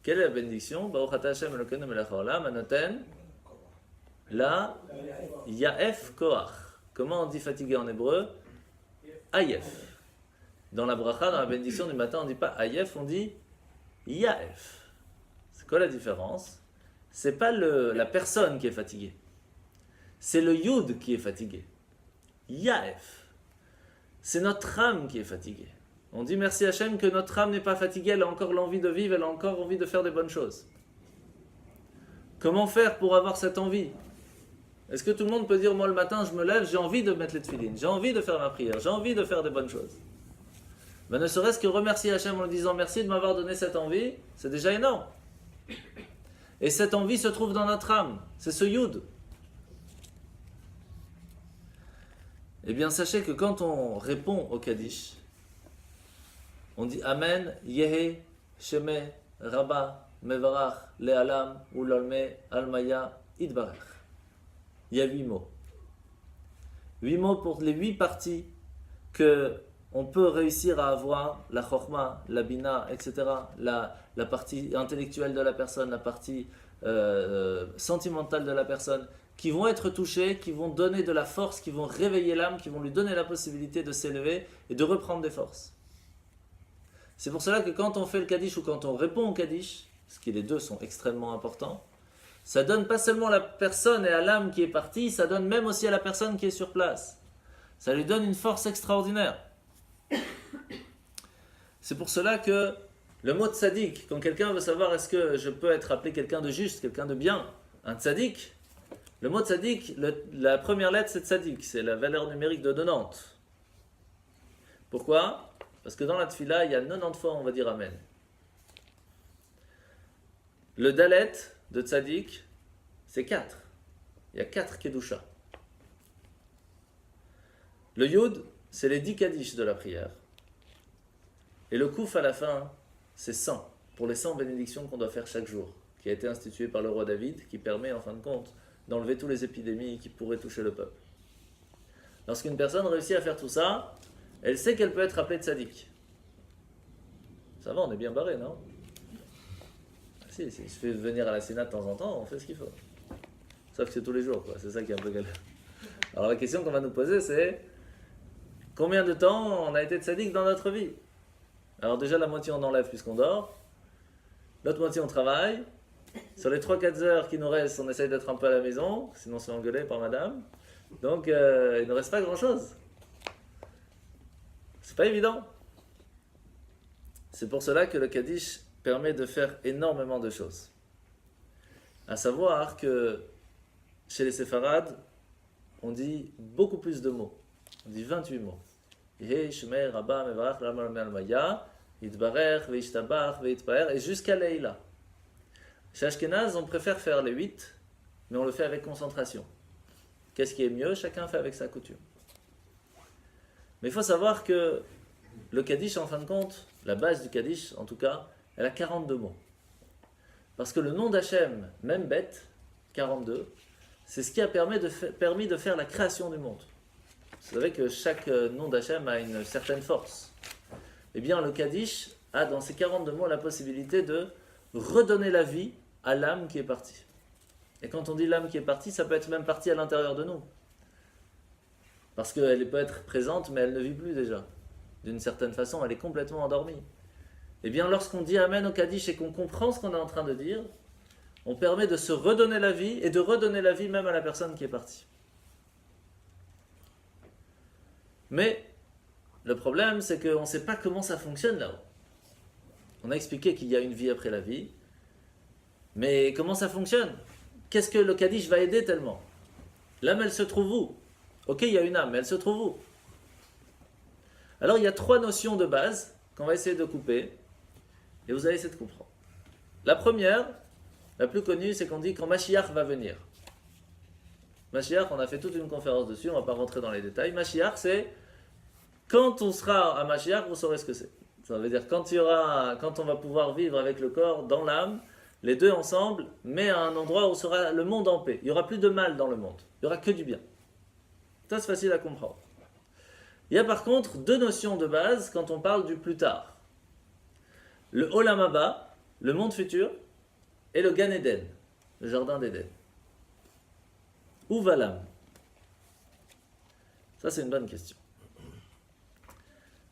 Quelle est la bénédiction? Baruch atah Hashem Elokeinu melech haolam hanoten la yaef koach. Comment on dit fatigué en hébreu? Ayef. Dans la bracha, dans la bénédiction du matin, on ne dit pas ayef, on dit yaef. C'est quoi la différence? C'est pas la personne qui est fatiguée. C'est le yud qui est fatigué. Yaef. C'est notre âme qui est fatiguée. On dit merci Hachem que notre âme n'est pas fatiguée, elle a encore l'envie de vivre, elle a encore envie de faire des bonnes choses. Comment faire pour avoir cette envie? Est-ce que tout le monde peut dire, moi le matin je me lève, j'ai envie de mettre les tefilines, j'ai envie de faire ma prière, j'ai envie de faire des bonnes choses? Ben, ne serait-ce que remercier Hachem en lui disant merci de m'avoir donné cette envie, c'est déjà énorme. Et cette envie se trouve dans notre âme, c'est ce yud. Eh bien sachez que quand on répond au Kaddish, on dit Amen, Yehe, Sheme, Rabba, Mevarach, Le'alam, Ulalme, Almaya, Idbarech. Il y a 8 mots. 8 mots pour les 8 parties que on peut réussir à avoir, la chorma, la bina, etc. La partie intellectuelle de la personne, la partie sentimentale de la personne, qui vont être touchées, qui vont donner de la force, qui vont réveiller l'âme, qui vont lui donner la possibilité de s'élever et de reprendre des forces. C'est pour cela que quand on fait le Kaddish ou quand on répond au Kaddish, parce que les deux sont extrêmement importants, ça donne pas seulement à la personne et à l'âme qui est partie, ça donne même aussi à la personne qui est sur place. Ça lui donne une force extraordinaire. C'est pour cela que le mot tzaddik, quand quelqu'un veut savoir est-ce que je peux être appelé quelqu'un de juste, quelqu'un de bien, un tzaddik, le mot tzaddik, la première lettre c'est tzaddik, c'est la valeur numérique de 90. Pourquoi? Parce que dans la tfila, il y a 90 fois on va dire Amen. Le dalet de tzaddik, c'est 4. Il y a 4 kedusha. Le yud, c'est les 10 kaddish de la prière. Et le kouf à la fin, c'est 100, pour les 100 bénédictions qu'on doit faire chaque jour, qui a été institué par le roi David, qui permet en fin de compte d'enlever toutes les épidémies qui pourraient toucher le peuple. Lorsqu'une personne réussit à faire tout ça, elle sait qu'elle peut être appelée tzaddik. Ça va, on est bien barré, non? Si je fais venir à la Sénat de temps en temps, on fait ce qu'il faut. Sauf que c'est tous les jours, quoi. C'est ça qui est un peu galère. Alors la question qu'on va nous poser, c'est combien de temps on a été tzaddik dans notre vie? Alors déjà, la moitié on enlève puisqu'on dort. L'autre moitié on travaille. Sur les 3-4 heures qui nous restent, on essaye d'être un peu à la maison, sinon on se fait engueuler par madame. Donc il ne reste pas grand-chose. C'est pas évident. C'est pour cela que le Kaddish permet de faire énormément de choses. À savoir que chez les séfarades, on dit beaucoup plus de mots. On dit 28 mots. Et jusqu'à Leïla. Chez Ashkenaz, on préfère faire les 8, mais on le fait avec concentration. Qu'est-ce qui est mieux? Chacun fait avec sa coutume. Mais il faut savoir que le Kaddish, en fin de compte, la base du Kaddish, en tout cas, elle a 42 mots. Parce que le nom d'Hachem, même bête, 42, c'est ce qui a permis de faire la création du monde. Vous savez que chaque nom d'Hachem a une certaine force. Eh bien, le Kaddish a dans ces 42 mots la possibilité de redonner la vie à l'âme qui est partie. Et quand on dit l'âme qui est partie, ça peut être même partie à l'intérieur de nous. Parce qu'elle peut être présente, mais elle ne vit plus déjà. d'une certaine façon, elle est complètement endormie. Eh bien, lorsqu'on dit Amen au Kaddish et qu'on comprend ce qu'on est en train de dire, on permet de se redonner la vie et de redonner la vie même à la personne qui est partie. Mais le problème, c'est qu'on ne sait pas comment ça fonctionne là-haut. On a expliqué qu'il y a une vie après la vie, mais comment ça fonctionne? Qu'est-ce que le Kaddish va aider tellement? L'âme, elle se trouve où? Ok, il y a une âme, mais elle se trouve où? Alors, il y a 3 notions de base qu'on va essayer de couper, et vous allez essayer de comprendre. La première, la plus connue, c'est qu'on dit quand Mashiach va venir. Mashiach, on a fait toute une conférence dessus, on ne va pas rentrer dans les détails. Mashiach, c'est quand on sera à Mashiach, vous saurez ce que c'est. Ça veut dire quand on va pouvoir vivre avec le corps dans l'âme, les deux ensemble, mais à un endroit où sera le monde en paix. Il n'y aura plus de mal dans le monde. Il n'y aura que du bien. Ça, c'est facile à comprendre. Il y a par contre 2 notions de base quand on parle du plus tard. Le Olam Haba, le monde futur, et le Gan Eden, le jardin d'Éden. Où va l'âme? Ça, c'est une bonne question.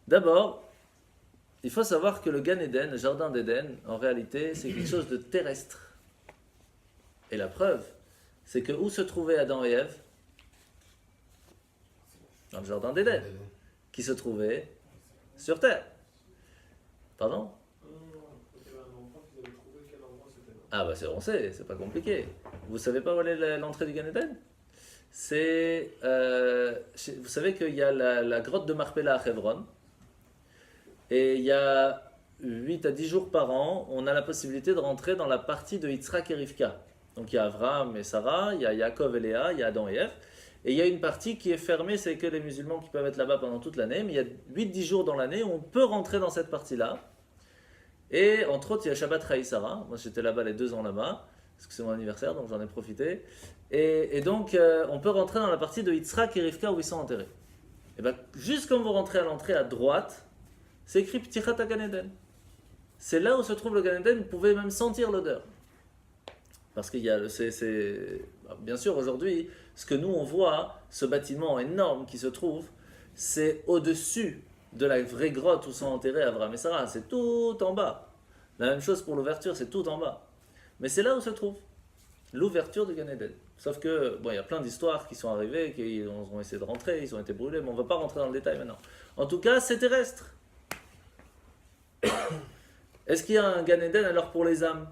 D'abord, il faut savoir que le Gan Eden, le jardin d'Éden, en réalité, c'est quelque chose de terrestre. Et la preuve, c'est que où se trouvaient Adam et Ève? Dans le jardin d'Éden, qui se trouvait sur terre. Pardon? Ah bah on sait, c'est pas compliqué. Vous savez pas où est l'entrée du Gan Eden? Vous savez qu'il y a la grotte de Marpella à Hebron. Et il y a 8 à 10 jours par an, on a la possibilité de rentrer dans la partie de Yitzhak et Rivka. Donc il y a Avraham et Sarah, il y a Yaakov et Léa, il y a Adam et Ève. Et il y a une partie qui est fermée, c'est que les musulmans qui peuvent être là-bas pendant toute l'année. Mais il y a 8-10 jours dans l'année où on peut rentrer dans cette partie-là. Et entre autres, il y a Shabbat Sarah. Moi j'étais là-bas les 2 ans là-bas, parce que c'est mon anniversaire, donc j'en ai profité. Et donc on peut rentrer dans la partie de Yitzhak et Rivka où ils sont enterrés. Et bien juste quand vous rentrez à l'entrée à droite, c'est écrit Ptichat Gan Eden. C'est là où se trouve le Gan Eden, vous pouvez même sentir l'odeur. Parce qu'il y a, bien sûr aujourd'hui, ce que nous on voit, ce bâtiment énorme qui se trouve, c'est au-dessus de la vraie grotte où sont enterrés Avraham et Sarah. C'est tout en bas. La même chose pour l'ouverture, c'est tout en bas. Mais c'est là où se trouve l'ouverture du Gan Eden. Sauf que, bon, il y a plein d'histoires qui sont arrivées, qui ont essayé de rentrer, ils ont été brûlés, mais on ne va pas rentrer dans le détail maintenant. En tout cas, c'est terrestre. Est-ce qu'il y a un Gan Eden alors pour les âmes?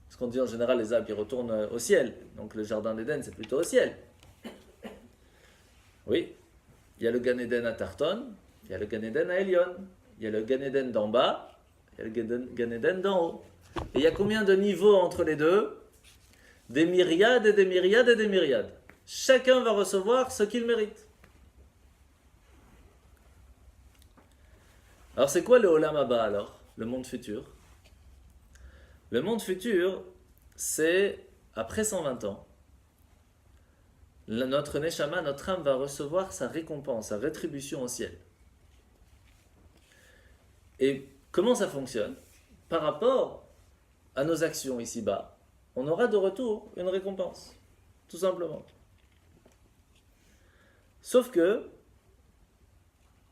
Parce qu'on dit en général les âmes qui retournent au ciel. Donc le jardin d'Éden c'est plutôt au ciel. Oui. Il y a le Gan Eden à Tarton, il y a le Gan Eden à Elion, il y a le Gan Eden d'en bas, il y a le Gan Eden d'en haut. Et il y a combien de niveaux entre les deux? Des myriades et des myriades et des myriades. Chacun va recevoir ce qu'il mérite. Alors c'est quoi le Olam Haba alors? Le monde futur? Le monde futur, c'est après 120 ans, notre Neshama, notre âme va recevoir sa récompense, sa rétribution au ciel. Et comment ça fonctionne? Par rapport à nos actions ici-bas, on aura de retour une récompense, tout simplement. Sauf que,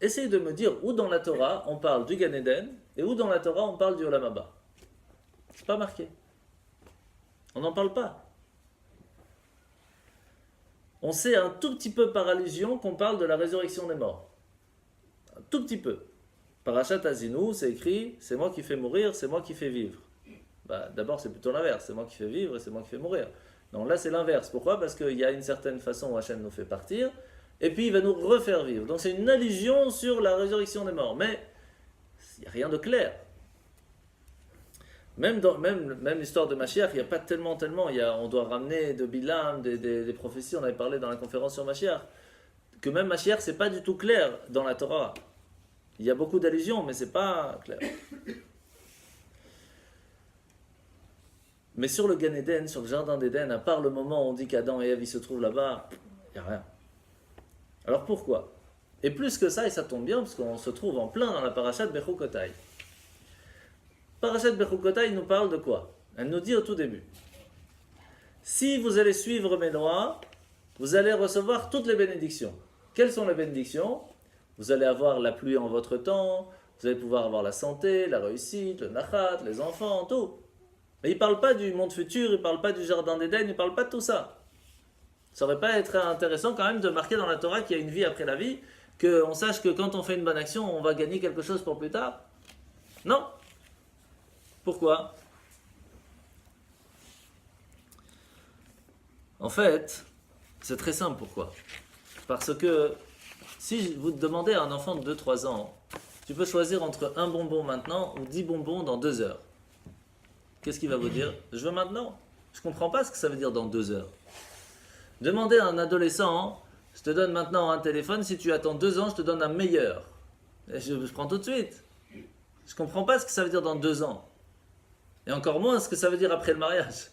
essayez de me dire où dans la Torah on parle du Gan Eden et où dans la Torah on parle du Olam Haba. C'est pas marqué. On n'en parle pas. On sait un tout petit peu par allusion qu'on parle de la résurrection des morts. Un tout petit peu. Parashat Azinu, c'est écrit, c'est moi qui fais mourir, c'est moi qui fais vivre. D'abord, c'est plutôt l'inverse. C'est moi qui fais vivre et c'est moi qui fais mourir. Non, là, c'est l'inverse. Pourquoi? Parce qu'il y a une certaine façon où Hachem nous fait partir et puis il va nous refaire vivre. Donc, c'est une allusion sur la résurrection des morts. Mais il n'y a rien de clair. Même l'histoire de Mashiach, il n'y a pas tellement. On doit ramener de Bilam, des prophéties, on avait parlé dans la conférence sur Mashiach, que même Mashiach, c'est pas du tout clair dans la Torah. Il y a beaucoup d'allusions, mais c'est pas clair. Mais sur le Gan Eden, sur le jardin d'Éden, à part le moment où on dit qu'Adam et Ève se trouvent là-bas, il n'y a rien. Alors pourquoi? Et plus que ça, et ça tombe bien, parce qu'on se trouve en plein dans la parashat Bechukotai. Parashat Bechukotai nous parle de quoi? Elle nous dit au tout début, si vous allez suivre mes lois, vous allez recevoir toutes les bénédictions. Quelles sont les bénédictions? Vous allez avoir la pluie en votre temps, vous allez pouvoir avoir la santé, la réussite, le nachat, les enfants, tout. Mais il ne parle pas du monde futur, il ne parle pas du jardin d'Éden, il ne parle pas de tout ça. Ça aurait pas été intéressant quand même de marquer dans la Torah qu'il y a une vie après la vie, qu'on sache que quand on fait une bonne action, on va gagner quelque chose pour plus tard? Non. Pourquoi? En fait, c'est très simple pourquoi. Parce que si vous demandez à un enfant de 2-3 ans, tu peux choisir entre un bonbon maintenant ou 10 bonbons dans 2 heures. Qu'est-ce qu'il va vous dire? Je veux maintenant. Je ne comprends pas ce que ça veut dire dans 2 heures. Demandez à un adolescent, je te donne maintenant un téléphone, si tu attends 2 ans, je te donne un meilleur. Et je prends tout de suite. Je ne comprends pas ce que ça veut dire dans 2 ans. Et encore moins ce que ça veut dire après le mariage.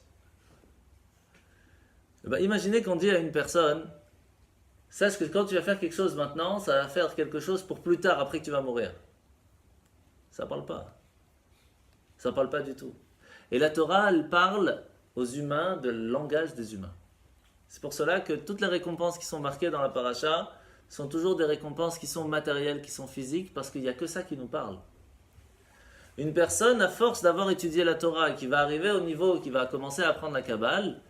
Imaginez qu'on dit à une personne, sache que quand tu vas faire quelque chose maintenant, ça va faire quelque chose pour plus tard, après que tu vas mourir. Ça ne parle pas. Ça ne parle pas du tout. Et la Torah, elle parle aux humains de langage des humains. C'est pour cela que toutes les récompenses qui sont marquées dans la paracha sont toujours des récompenses qui sont matérielles, qui sont physiques, parce qu'il n'y a que ça qui nous parle. Une personne, à force d'avoir étudié la Torah et qui va arriver au niveau, qui va commencer à apprendre la Kabbale,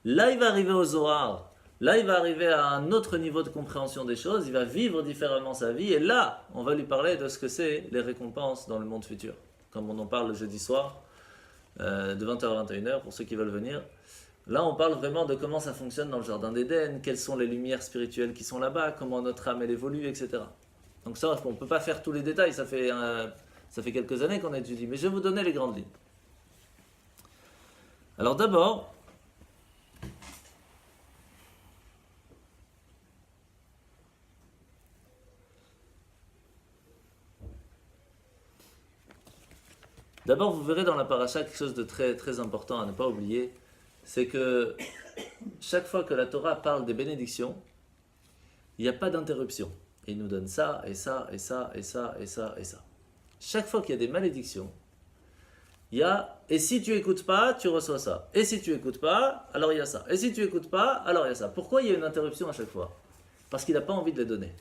là il va arriver au Zohar, là il va arriver à un autre niveau de compréhension des choses, il va vivre différemment sa vie, et là on va lui parler de ce que c'est les récompenses dans le monde futur. Comme on en parle le jeudi soir, de 20h à 21h, pour ceux qui veulent venir. Là, on parle vraiment de comment ça fonctionne dans le jardin d'Éden, quelles sont les lumières spirituelles qui sont là-bas, comment notre âme elle évolue, etc. Donc ça, on ne peut pas faire tous les détails, ça fait quelques années qu'on étudie, mais je vais vous donner les grandes lignes. Alors d'abord, vous verrez dans la paracha quelque chose de très, très important à ne pas oublier, c'est que chaque fois que la Torah parle des bénédictions, il n'y a pas d'interruption. Il nous donne ça, et ça, et ça, et ça, et ça, et ça. Chaque fois qu'il y a des malédictions, il y a « et si tu n'écoutes pas, tu reçois ça. Et si tu n'écoutes pas, alors il y a ça. Et si tu n'écoutes pas, alors il y a ça. » Pourquoi il y a une interruption à chaque fois? Parce qu'il n'a pas envie de les donner.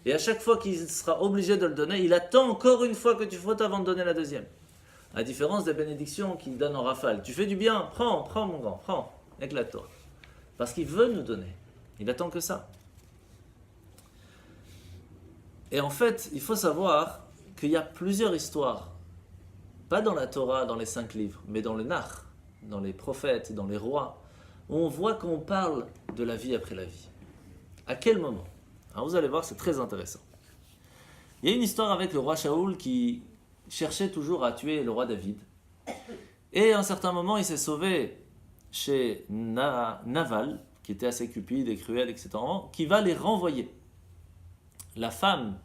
Et à chaque fois qu'il sera obligé de le donner, il attend encore une fois que tu fautes avant de donner la deuxième. À la différence des bénédictions qu'il donne en rafale. Tu fais du bien, prends mon grand, prends, éclate-toi. Parce qu'il veut nous donner. Il attend que ça. Et en fait, il faut savoir qu'il y a plusieurs histoires. Pas dans la Torah, dans les 5 livres, mais dans le Nach, dans les prophètes, dans les rois, où on voit qu'on parle de la vie après la vie. À quel moment? Alors vous allez voir, c'est très intéressant. Il y a une histoire avec le roi Shaoul qui cherchait toujours à tuer le roi David. Et à un certain moment, il s'est sauvé chez Naval, qui était assez cupide et cruel, etc., qui va les renvoyer. La femme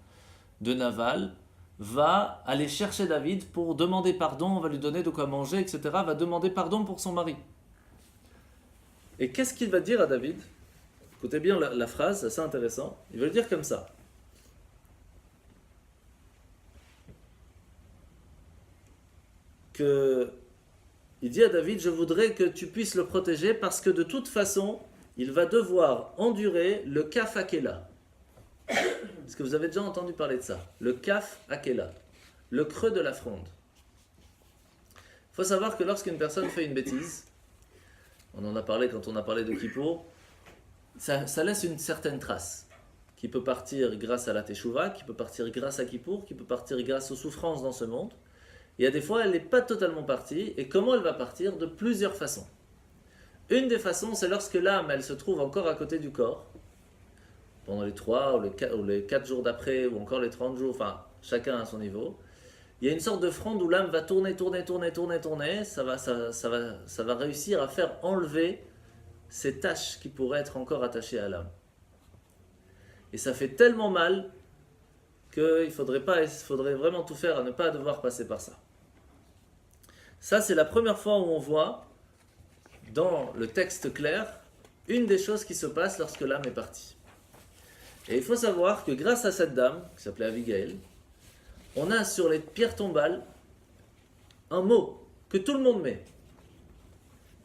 de Naval va aller chercher David pour demander pardon, on va lui donner de quoi manger, etc., va demander pardon pour son mari. Et qu'est-ce qu'il va dire à David? Écoutez bien la phrase, c'est assez intéressant. Il va le dire comme ça. Il dit à David, je voudrais que tu puisses le protéger parce que de toute façon, il va devoir endurer le kaf akela. Est-ce que vous avez déjà entendu parler de ça? Le kaf akela, le creux de la fronde. Il faut savoir que lorsqu'une personne fait une bêtise, on en a parlé quand on a parlé de Kippour, ça laisse une certaine trace qui peut partir grâce à la Teshuvah, qui peut partir grâce à Kippour, qui peut partir grâce aux souffrances dans ce monde. Et à des fois, elle n'est pas totalement partie. Et comment elle va partir? De plusieurs façons. Une des façons, c'est lorsque l'âme, elle se trouve encore à côté du corps, pendant les 3 ou les 4 jours d'après, ou encore les 30 jours, enfin, chacun à son niveau. Il y a une sorte de fronde où l'âme va tourner, ça va réussir à faire enlever ces taches qui pourraient être encore attachées à l'âme. Et ça fait tellement mal qu'il faudrait vraiment tout faire à ne pas devoir passer par ça. Ça, c'est la première fois où on voit, dans le texte clair, une des choses qui se passe lorsque l'âme est partie. Et il faut savoir que grâce à cette dame, qui s'appelait Abigail, on a sur les pierres tombales un mot que tout le monde met.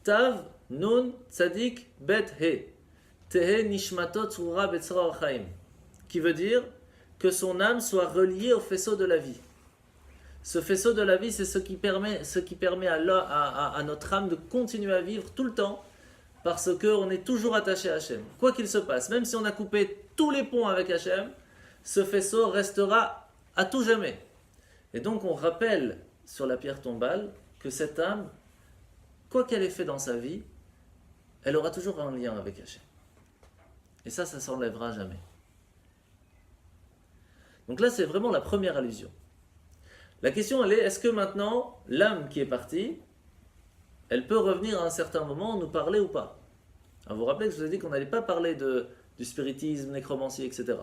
Tav, Nun, Tzadik, Bet, He. Tehe, Nishmatot, Tzura, Betzra, Chaim. Qui veut dire que son âme soit reliée au faisceau de la vie. Ce faisceau de la vie, c'est ce qui permet à notre âme de continuer à vivre tout le temps, parce qu'on est toujours attaché à Hachem. Quoi qu'il se passe, même si on a coupé tous les ponts avec Hachem, ce faisceau restera à tout jamais. Et donc on rappelle sur la pierre tombale que cette âme, quoi qu'elle ait fait dans sa vie, elle aura toujours un lien avec Hachem. Et ça s'enlèvera jamais. Donc là, c'est vraiment la première allusion. La question, elle est, est-ce que maintenant, l'âme qui est partie, elle peut revenir à un certain moment, nous parler ou pas? Alors, vous vous rappelez que je vous ai dit qu'on n'allait pas parler du spiritisme, nécromancie, etc.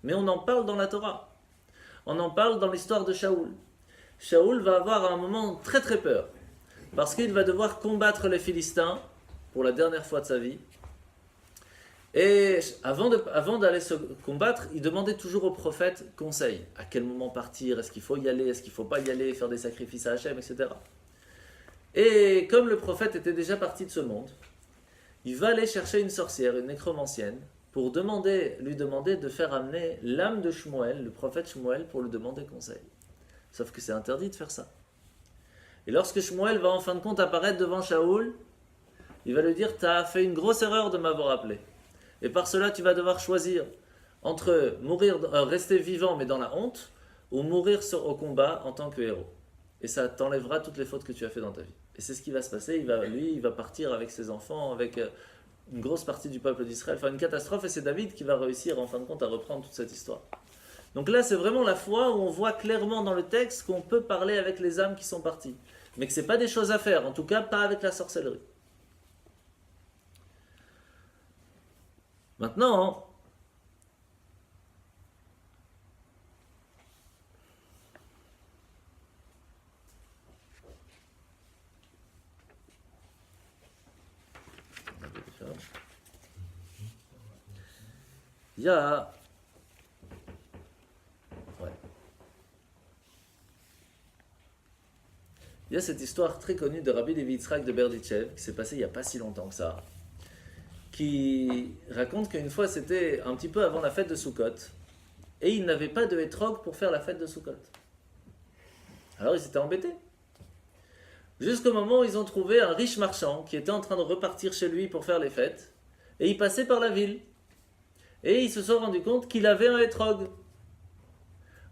Mais on en parle dans la Torah. On en parle dans l'histoire de Shaoul. Shaoul va avoir un moment très très peur, parce qu'il va devoir combattre les Philistins pour la dernière fois de sa vie. Et avant d'aller se combattre, il demandait toujours au prophète conseil. À quel moment partir? Est-ce qu'il faut y aller? Est-ce qu'il ne faut pas y aller? Faire des sacrifices à Hachem, etc. Et comme le prophète était déjà parti de ce monde, il va aller chercher une sorcière, une nécromancienne, pour lui demander de faire amener l'âme de Shmuel, le prophète Shmuel, pour lui demander conseil. Sauf que c'est interdit de faire ça. Et lorsque Shmuel va en fin de compte apparaître devant Shaoul, il va lui dire « Tu as fait une grosse erreur de m'avoir appelé. Et par cela, tu vas devoir choisir entre rester vivant mais dans la honte, ou mourir au combat en tant que héros. Et ça t'enlèvera toutes les fautes que tu as fait dans ta vie. » Et c'est ce qui va se passer. Il va partir avec ses enfants, avec une grosse partie du peuple d'Israël, faire une catastrophe, et c'est David qui va réussir en fin de compte à reprendre toute cette histoire. Donc là, c'est vraiment la fois où on voit clairement dans le texte qu'on peut parler avec les âmes qui sont parties. Mais que ce n'est pas des choses à faire, en tout cas pas avec la sorcellerie. Maintenant, il y a... Il y a cette histoire très connue de Rabbi Levi Yitzhak de Berditchev, qui s'est passée il n'y a pas si longtemps que ça, qui raconte qu'une fois, c'était un petit peu avant la fête de Sukkot, et il n'avait pas de hétrog pour faire la fête de Sukkot. Alors ils s'étaient embêtés. Jusqu'au moment où ils ont trouvé un riche marchand qui était en train de repartir chez lui pour faire les fêtes, et il passait par la ville. Et ils se sont rendus compte qu'il avait un hétrog.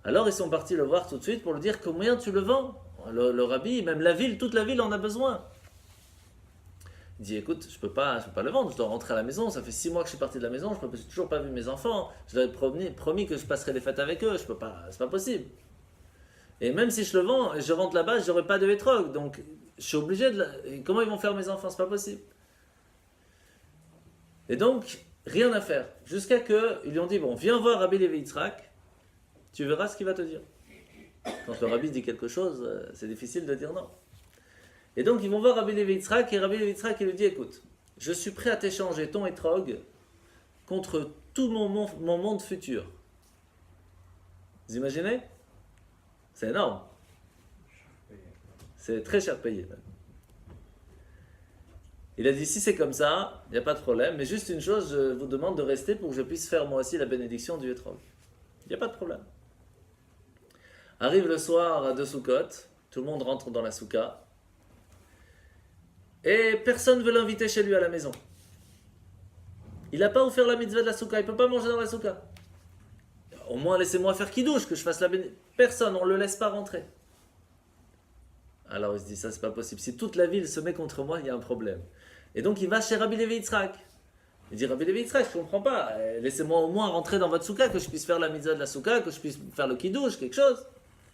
Alors ils sont partis le voir tout de suite pour lui dire combien tu le vends. Le rabbi, même la ville, toute la ville en a besoin. Il dit écoute, je peux pas le vendre, je dois rentrer à la maison, ça fait 6 mois que je suis parti de la maison, je n'ai toujours pas vu mes enfants, je leur ai promis que je passerai les fêtes avec eux, c'est pas possible. Et même si je le vends et je rentre là-bas, je n'aurai pas de hétrog, donc je suis obligé comment ils vont faire mes enfants, c'est pas possible. Et donc, rien à faire, jusqu'à qu'ils lui ont dit bon, viens voir Rabbi Levi Yitzhak, tu verras ce qu'il va te dire. Quand le rabbi dit quelque chose, c'est difficile de dire non. Et donc ils vont voir Rabbi Levi Yitzhak, et Rabbi Levi Yitzhak il lui dit écoute, je suis prêt à t'échanger ton hétrog contre tout mon monde futur. Vous imaginez? C'est énorme. C'est très cher payé. Il a dit si c'est comme ça, il n'y a pas de problème, mais juste une chose, je vous demande de rester pour que je puisse faire moi aussi la bénédiction du hétrog. Il n'y a pas de problème. Arrive le soir de Sukkot, tout le monde rentre dans la soukha, et personne ne veut l'inviter chez lui à la maison. Il n'a pas offert la mitzvah de la soukha, il ne peut pas manger dans la soukha. Au moins laissez-moi faire kidouche, que je fasse la bénédiction. Personne, on ne le laisse pas rentrer. Alors il se dit ça c'est pas possible, si toute la ville se met contre moi, il y a un problème. Et donc il va chez Rabbi Levi Yitzhak. Il dit Rabbi Levi Yitzhak, je ne comprends pas, laissez-moi au moins rentrer dans votre soukha, que je puisse faire la mitzvah de la soukha, que je puisse faire le kidouche, quelque chose.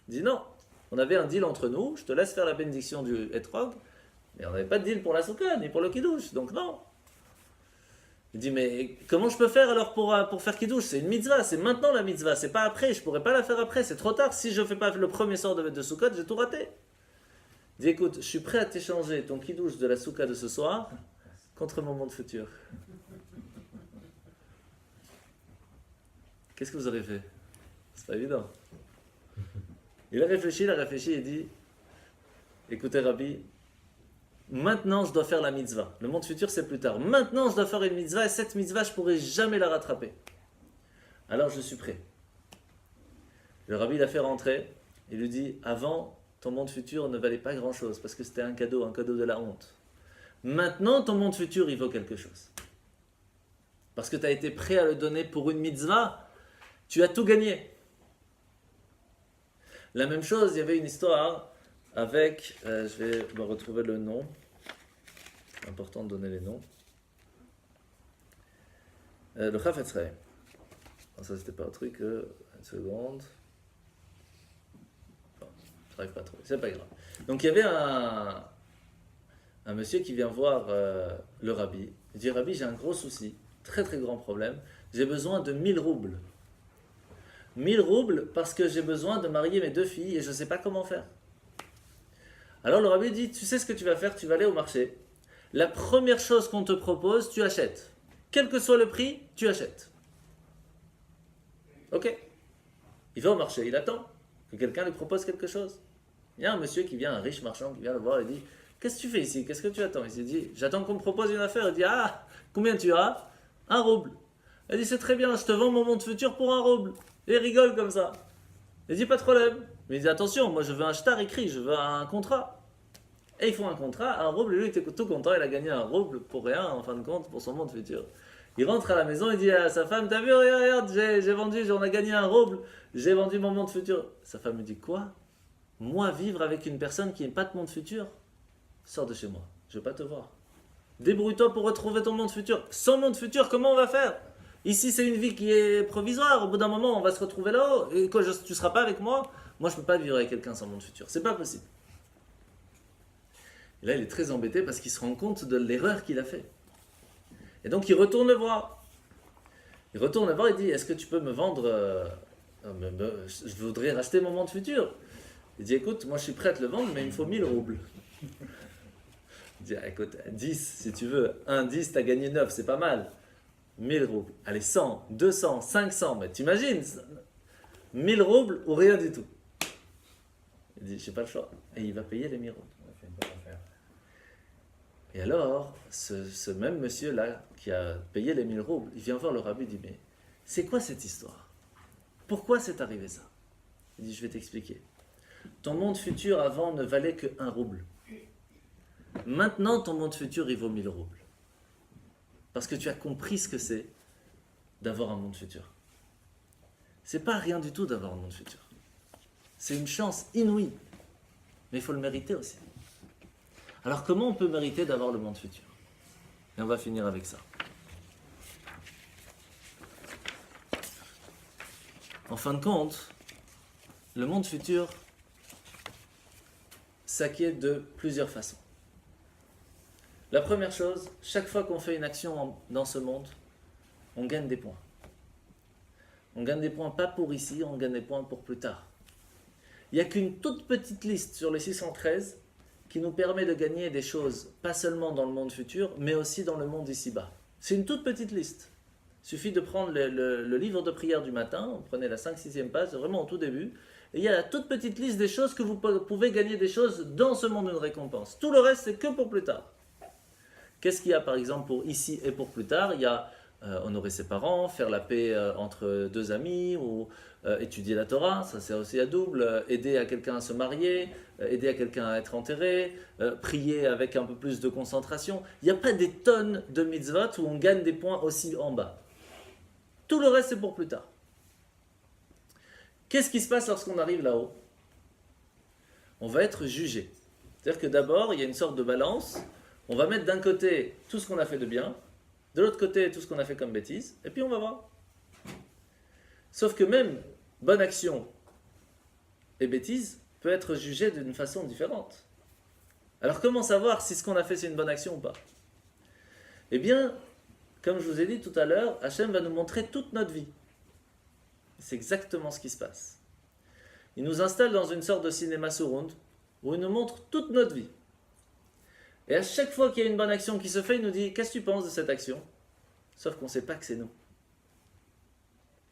Il dit non, on avait un deal entre nous, je te laisse faire la bénédiction du hétrog, mais on n'avait pas de deal pour la soukha, ni pour le kidouche, donc non. Il dit mais comment je peux faire alors pour faire kidouche? C'est une mitzvah, c'est maintenant la mitzvah, c'est pas après, je pourrais pas la faire après, c'est trop tard, si je fais pas le premier sort de soukha, j'ai tout raté. Il dit écoute, je suis prêt à t'échanger ton kidouche de la soukha de ce soir contre mon monde futur. Qu'est-ce que vous aurez fait? C'est pas évident. Il a réfléchi et dit écoutez Rabbi, maintenant je dois faire la mitzvah. Le monde futur c'est plus tard. Maintenant je dois faire une mitzvah et cette mitzvah je ne pourrai jamais la rattraper. Alors je suis prêt. Le rabbi l'a fait rentrer. Il lui dit, avant, ton monde futur ne valait pas grand-chose parce que c'était un cadeau de la honte. Maintenant, ton monde futur, il vaut quelque chose. Parce que tu as été prêt à le donner pour une mitzvah, tu as tout gagné. La même chose, il y avait une histoire avec, je vais me retrouver le nom, important de donner les noms, le Chafetz Chaim. Ça c'était pas un truc, une seconde, bon, je n'arrive pas à trouver, c'est pas grave. Donc il y avait un monsieur qui vient voir le rabbi, il dit, rabbi, j'ai un gros souci, très très grand problème, j'ai besoin de 1000 roubles. 1000 roubles parce que j'ai besoin de marier mes 2 filles et je ne sais pas comment faire. Alors le rabbi dit, tu sais ce que tu vas faire, tu vas aller au marché. La première chose qu'on te propose, tu achètes. Quel que soit le prix, tu achètes. Ok. Il va au marché, il attend que quelqu'un lui propose quelque chose. Il y a un monsieur qui vient, un riche marchand qui vient le voir et dit, qu'est-ce que tu fais ici? Qu'est-ce que tu attends? Il s'est dit, j'attends qu'on me propose une affaire. Il dit, ah, combien tu as? 1 rouble. Il dit, c'est très bien, je te vends mon monde futur pour 1 rouble. Et il rigole comme ça. Il dit, pas de problème. Mais il dit, attention, moi je veux un shtar écrit, je veux un contrat. Et ils font un contrat, 1 rouble, et lui il était tout content, il a gagné 1 rouble pour rien, en fin de compte, pour son monde futur. Il rentre à la maison, il dit à sa femme, t'as vu, regarde, j'ai vendu, on a gagné 1 rouble, j'ai vendu mon monde futur. Sa femme lui dit, quoi? Moi vivre avec une personne qui n'a pas de monde futur? Sors de chez moi, je ne veux pas te voir. Débrouille-toi pour retrouver ton monde futur. Sans monde futur, comment on va faire? Ici, c'est une vie qui est provisoire. Au bout d'un moment, on va se retrouver là-haut. Et quand tu ne seras pas avec moi, moi, je ne peux pas vivre avec quelqu'un sans monde futur. C'est pas possible. Et là, il est très embêté parce qu'il se rend compte de l'erreur qu'il a fait. Et donc, il retourne le voir. Il retourne le voir et dit, est-ce que tu peux me vendre... je voudrais racheter mon monde futur. Il dit, écoute, moi, je suis prêt à te le vendre, mais il me faut 1000 roubles. Il dit, écoute, 10, si tu veux. 1, 10, tu as gagné 9, c'est pas mal. 1000 roubles. Allez, 100, 200, 500, mais t'imagines 1000 roubles ou rien du tout. Il dit, j'ai pas le choix. Et il va payer les 1000 roubles. Et alors, ce même monsieur-là, qui a payé les 1000 roubles, il vient voir le rabbi, il dit, mais c'est quoi cette histoire? Pourquoi c'est arrivé ça? Il dit, je vais t'expliquer. Ton monde futur avant ne valait que 1 rouble. Maintenant, ton monde futur, il vaut 1000 roubles. Parce que tu as compris ce que c'est d'avoir un monde futur. C'est pas rien du tout d'avoir un monde futur. C'est une chance inouïe. Mais il faut le mériter aussi. Alors comment on peut mériter d'avoir le monde futur? Et on va finir avec ça. En fin de compte, le monde futur s'acquiert de plusieurs façons. La première chose, chaque fois qu'on fait une action dans ce monde, on gagne des points. On gagne des points pas pour ici, on gagne des points pour plus tard. Il n'y a qu'une toute petite liste sur les 613 qui nous permet de gagner des choses, pas seulement dans le monde futur, mais aussi dans le monde ici-bas. C'est une toute petite liste. Il suffit de prendre le livre de prière du matin, vous prenez la 5-6e page, vraiment au tout début, et il y a la toute petite liste des choses que vous pouvez gagner des choses dans ce monde de récompense. Tout le reste, c'est que pour plus tard. Qu'est-ce qu'il y a par exemple pour ici et pour plus tard? Il y a honorer ses parents, faire la paix entre 2 amis, ou étudier la Torah, ça c'est aussi à double, aider à quelqu'un à se marier, aider à quelqu'un à être enterré, prier avec un peu plus de concentration. Il n'y a pas des tonnes de mitzvot où on gagne des points aussi en bas. Tout le reste c'est pour plus tard. Qu'est-ce qui se passe lorsqu'on arrive là-haut? On va être jugé. C'est-à-dire que d'abord, il y a une sorte de balance. On va mettre d'un côté tout ce qu'on a fait de bien, de l'autre côté tout ce qu'on a fait comme bêtise, et puis on va voir. Sauf que même bonne action et bêtise peut être jugée d'une façon différente. Alors comment savoir si ce qu'on a fait c'est une bonne action ou pas? Eh bien, comme je vous ai dit tout à l'heure, Hachem va nous montrer toute notre vie. C'est exactement ce qui se passe. Il nous installe dans une sorte de cinéma surround où il nous montre toute notre vie. Et à chaque fois qu'il y a une bonne action qui se fait, il nous dit « Qu'est-ce que tu penses de cette action ?» Sauf qu'on ne sait pas que c'est nous.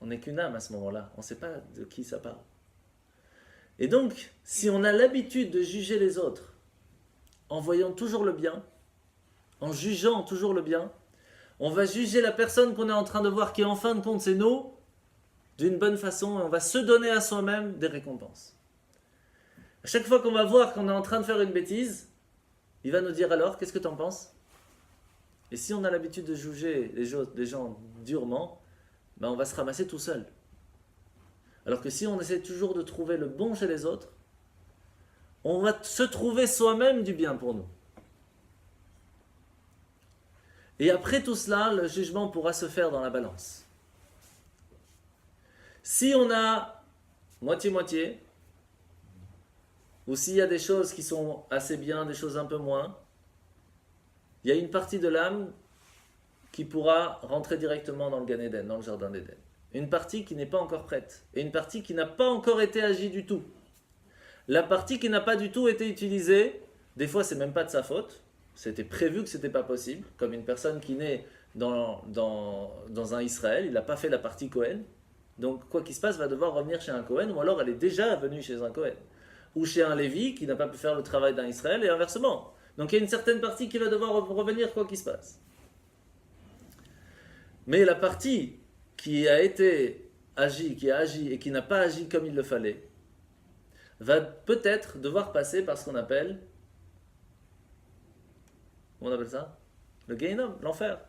On n'est qu'une âme à ce moment-là. On ne sait pas de qui ça parle. Et donc, si on a l'habitude de juger les autres en voyant toujours le bien, en jugeant toujours le bien, on va juger la personne qu'on est en train de voir qui en fin de compte c'est nous, d'une bonne façon et on va se donner à soi-même des récompenses. À chaque fois qu'on va voir qu'on est en train de faire une bêtise, il va nous dire alors, qu'est-ce que tu en penses? Et si on a l'habitude de juger les gens durement, ben on va se ramasser tout seul. Alors que si on essaie toujours de trouver le bon chez les autres, on va se trouver soi-même du bien pour nous. Et après tout cela, le jugement pourra se faire dans la balance. Si on a moitié-moitié, ou s'il y a des choses qui sont assez bien, des choses un peu moins, il y a une partie de l'âme qui pourra rentrer directement dans le Gan Eden, dans le jardin d'Éden. Une partie qui n'est pas encore prête, et une partie qui n'a pas encore été agie du tout. La partie qui n'a pas du tout été utilisée, des fois c'est même pas de sa faute, c'était prévu que c'était pas possible, comme une personne qui naît dans un Israël, il n'a pas fait la partie Cohen, donc quoi qu'il se passe va devoir revenir chez un Cohen, ou alors elle est déjà venue chez un Cohen, ou chez un Lévi qui n'a pas pu faire le travail d'un Israël, et inversement. Donc il y a une certaine partie qui va devoir revenir quoi qu'il se passe. Mais la partie qui a été agie, qui a agi et qui n'a pas agi comme il le fallait, va peut-être devoir passer par ce qu'on appelle, comment on appelle ça? Le Gehinnom, l'enfer.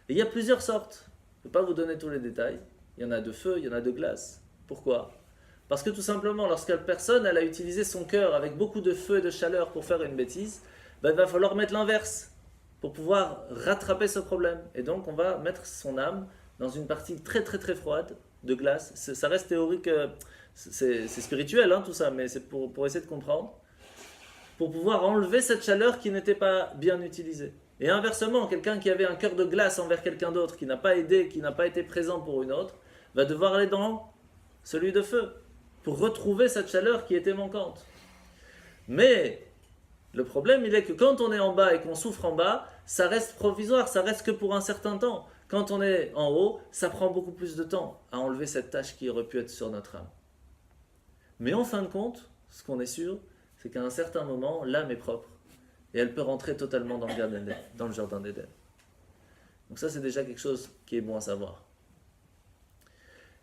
Et il y a plusieurs sortes. Je ne peux pas vous donner tous les détails. Il y en a de feu, il y en a de glace. Pourquoi? Parce que tout simplement, lorsqu'une personne elle a utilisé son cœur avec beaucoup de feu et de chaleur pour faire une bêtise, ben, il va falloir mettre l'inverse pour pouvoir rattraper ce problème. Et donc on va mettre son âme dans une partie très très très froide de glace. Ça reste théorique, c'est spirituel tout ça, mais c'est pour essayer de comprendre. Pour pouvoir enlever cette chaleur qui n'était pas bien utilisée. Et inversement, quelqu'un qui avait un cœur de glace envers quelqu'un d'autre, qui n'a pas aidé, qui n'a pas été présent pour une autre, va devoir aller dans celui de feu, pour retrouver cette chaleur qui était manquante. Mais le problème, il est que quand on est en bas et qu'on souffre en bas, ça reste provisoire, ça reste que pour un certain temps. Quand on est en haut, ça prend beaucoup plus de temps à enlever cette tâche qui aurait pu être sur notre âme. Mais en fin de compte, ce qu'on est sûr, c'est qu'à un certain moment, l'âme est propre. Et elle peut rentrer totalement dans le jardin d'Éden. Donc ça, c'est déjà quelque chose qui est bon à savoir.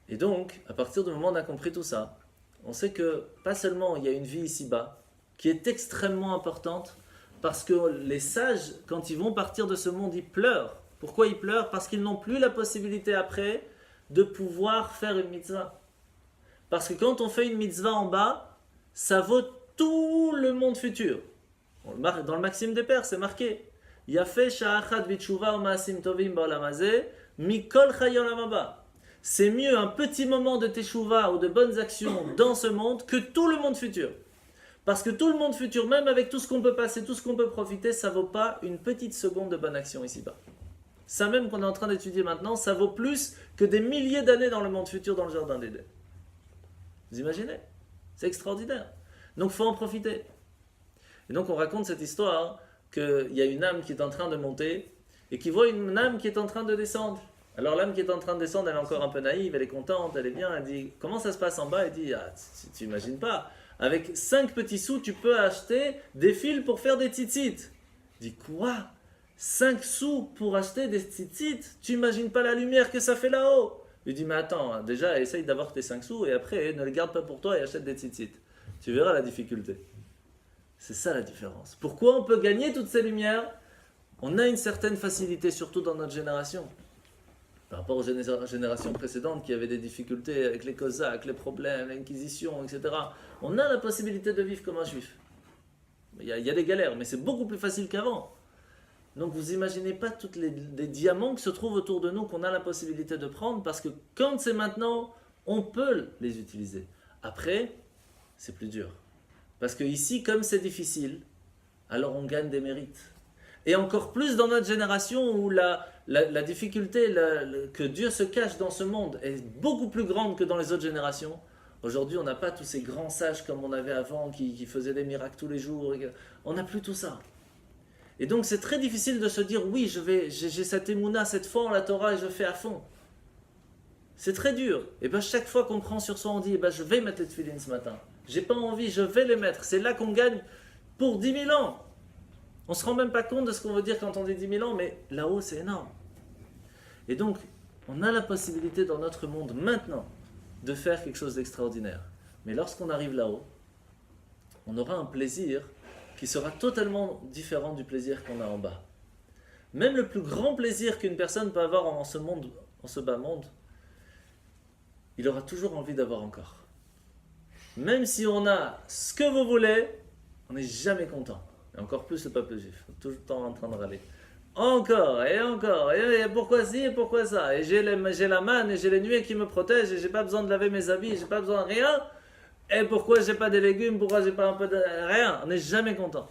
Et donc, à partir du moment où on a compris tout ça, on sait que pas seulement il y a une vie ici-bas, qui est extrêmement importante, parce que les sages, quand ils vont partir de ce monde, ils pleurent. Pourquoi ils pleurent? Parce qu'ils n'ont plus la possibilité après de pouvoir faire une mitzvah. Parce que quand on fait une mitzvah en bas, ça vaut tout le monde futur. Dans le Maxime des Pères, c'est marqué. Yafé sha'achad v'tshuva u'ma'asim tovim ba'olam hazeh mikol chay olam haba. C'est mieux un petit moment de teshuva ou de bonnes actions dans ce monde que tout le monde futur. Parce que tout le monde futur, même avec tout ce qu'on peut passer, tout ce qu'on peut profiter, ça ne vaut pas une petite seconde de bonne action ici-bas. Ça même qu'on est en train d'étudier maintenant, ça vaut plus que des milliers d'années dans le monde futur, dans le jardin d'Éden. Vous imaginez? C'est extraordinaire. Donc il faut en profiter. Et donc on raconte cette histoire qu'il y a une âme qui est en train de monter et qui voit une âme qui est en train de descendre. Alors l'âme qui est en train de descendre, elle est encore un peu naïve, elle est contente, elle est bien, elle dit « Comment ça se passe en bas ?» Elle dit « Tu n'imagines pas, avec 5 petits sous, tu peux acheter des fils pour faire des tzitzit. » Il dit « Quoi ? 5 sous pour acheter des tzitzit? Tu n'imagines pas la lumière que ça fait là-haut ?» Il dit « Mais attends, déjà essaye d'avoir tes 5 sous et après ne les garde pas pour toi et achète des tzitzit. Tu verras la difficulté. » C'est ça la différence. Pourquoi on peut gagner toutes ces lumières? On a une certaine facilité, surtout dans notre génération. Par rapport aux générations précédentes qui avaient des difficultés avec les Cosaques, les problèmes, l'Inquisition, etc. On a la possibilité de vivre comme un juif. Il y a des galères, mais c'est beaucoup plus facile qu'avant. Donc vous imaginez pas tous les diamants qui se trouvent autour de nous qu'on a la possibilité de prendre, parce que quand c'est maintenant, on peut les utiliser. Après, c'est plus dur. Parce que ici, comme c'est difficile, alors on gagne des mérites. Et encore plus dans notre génération où la difficulté que Dieu se cache dans ce monde est beaucoup plus grande que dans les autres générations. Aujourd'hui, on n'a pas tous ces grands sages comme on avait avant qui faisaient des miracles tous les jours. On n'a plus tout ça. Et donc c'est très difficile de se dire oui, j'ai cette émouna, cette foi en la Torah et je fais à fond. C'est très dur. Et bien chaque fois qu'on prend sur soi, on dit je vais mettre les tefillin ce matin. J'ai pas envie, je vais les mettre. C'est là qu'on gagne pour 10 000 ans. On ne se rend même pas compte de ce qu'on veut dire quand on dit 10 000 ans, mais là-haut c'est énorme. Et donc, On a la possibilité dans notre monde maintenant de faire quelque chose d'extraordinaire. Mais lorsqu'on arrive là-haut, on aura un plaisir qui sera totalement différent du plaisir qu'on a en bas. Même le plus grand plaisir qu'une personne peut avoir en ce monde, en ce bas monde, il aura toujours envie d'avoir encore. Même si on a ce que vous voulez, on n'est jamais content. Et encore plus le peuple juif, tout le temps en train de râler. Encore, et pourquoi ci, et pourquoi ça? Et j'ai la manne, et j'ai les nuées qui me protègent, et j'ai pas besoin de laver mes habits, j'ai pas besoin de rien. Et pourquoi j'ai pas des légumes, pourquoi j'ai pas un peu de... Rien, on n'est jamais content.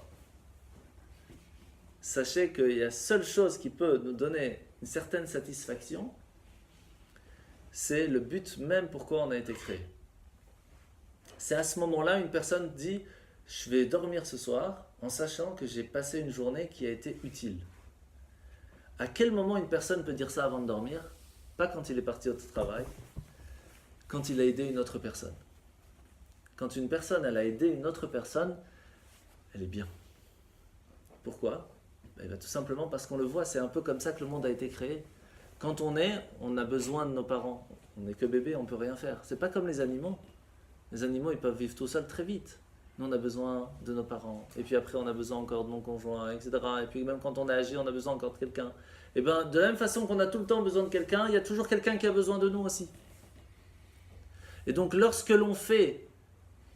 Sachez qu'il y a seule chose qui peut nous donner une certaine satisfaction, c'est le but même pourquoi on a été créé. C'est à ce moment-là, une personne dit, je vais dormir ce soir en sachant que j'ai passé une journée qui a été utile. À quel moment une personne peut dire ça avant de dormir? Pas quand il est parti au travail, quand il a aidé une autre personne. Quand une personne elle a aidé une autre personne, elle est bien. Pourquoi? Tout simplement parce qu'on le voit, c'est un peu comme ça que le monde a été créé. Quand on a besoin de nos parents. On n'est que bébé, on ne peut rien faire. C'est pas comme les animaux. Les animaux, ils peuvent vivre tout seuls très vite. Nous, on a besoin de nos parents. Et puis après, on a besoin encore de mon conjoint, etc. Et puis même quand on est âgé, on a besoin encore de quelqu'un. Et bien, de la même façon qu'on a tout le temps besoin de quelqu'un, il y a toujours quelqu'un qui a besoin de nous aussi. Et donc, lorsque l'on fait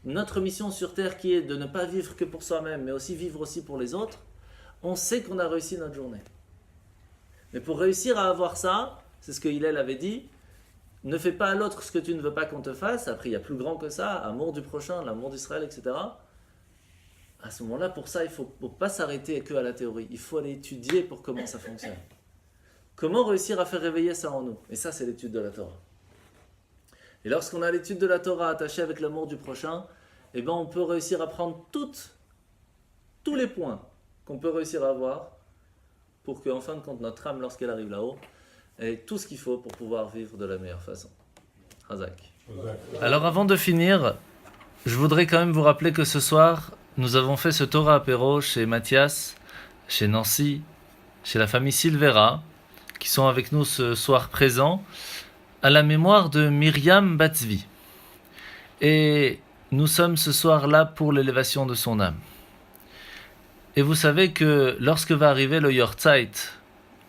notre mission sur Terre, qui est de ne pas vivre que pour soi-même, mais aussi vivre aussi pour les autres, on sait qu'on a réussi notre journée. Mais pour réussir à avoir ça, c'est ce que Hillel avait dit, ne fais pas à l'autre ce que tu ne veux pas qu'on te fasse. Après, il y a plus grand que ça, amour du prochain, l'amour d'Israël, etc. À ce moment-là, pour ça, il ne faut pas s'arrêter que à la théorie. Il faut aller étudier pour comment ça fonctionne. Comment réussir à faire réveiller ça en nous? Et ça, c'est l'étude de la Torah. Et lorsqu'on a l'étude de la Torah attachée avec l'amour du prochain, eh ben, on peut réussir à prendre tous les points qu'on peut réussir à avoir pour qu'en fin de compte, notre âme, lorsqu'elle arrive là-haut, ait tout ce qu'il faut pour pouvoir vivre de la meilleure façon. Hazak. Alors avant de finir, je voudrais quand même vous rappeler que ce soir, nous avons fait ce Torah apéro chez Mathias, chez Nancy, chez la famille Silvera, qui sont avec nous ce soir présents, à la mémoire de Myriam Batzvi. Et nous sommes ce soir là pour l'élévation de son âme. Et vous savez que lorsque va arriver le Yortzeit,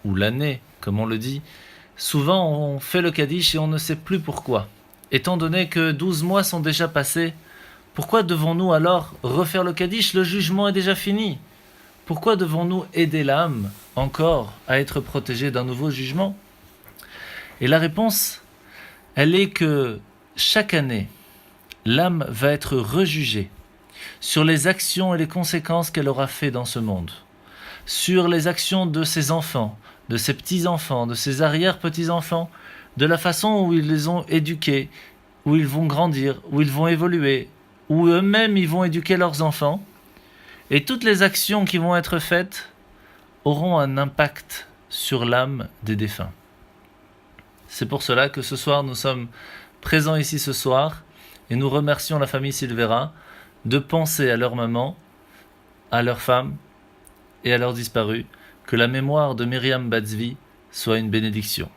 ou l'année, comme on le dit, souvent on fait le Kaddish et on ne sait plus pourquoi. Étant donné que 12 mois sont déjà passés, pourquoi devons-nous alors refaire le Kaddish? Le jugement est déjà fini. Pourquoi devons-nous aider l'âme encore à être protégée d'un nouveau jugement? Et la réponse, elle est que chaque année, l'âme va être rejugée sur les actions et les conséquences qu'elle aura fait dans ce monde, sur les actions de ses enfants, de ses petits-enfants, de ses arrière-petits-enfants, de la façon où ils les ont éduqués, où ils vont grandir, où ils vont évoluer, où eux-mêmes ils vont éduquer leurs enfants. Et toutes les actions qui vont être faites auront un impact sur l'âme des défunts. C'est pour cela que ce soir, nous sommes présents ici ce soir et nous remercions la famille Silvera de penser à leur maman, à leur femme et à leurs disparus, que la mémoire de Myriam Batzvi soit une bénédiction.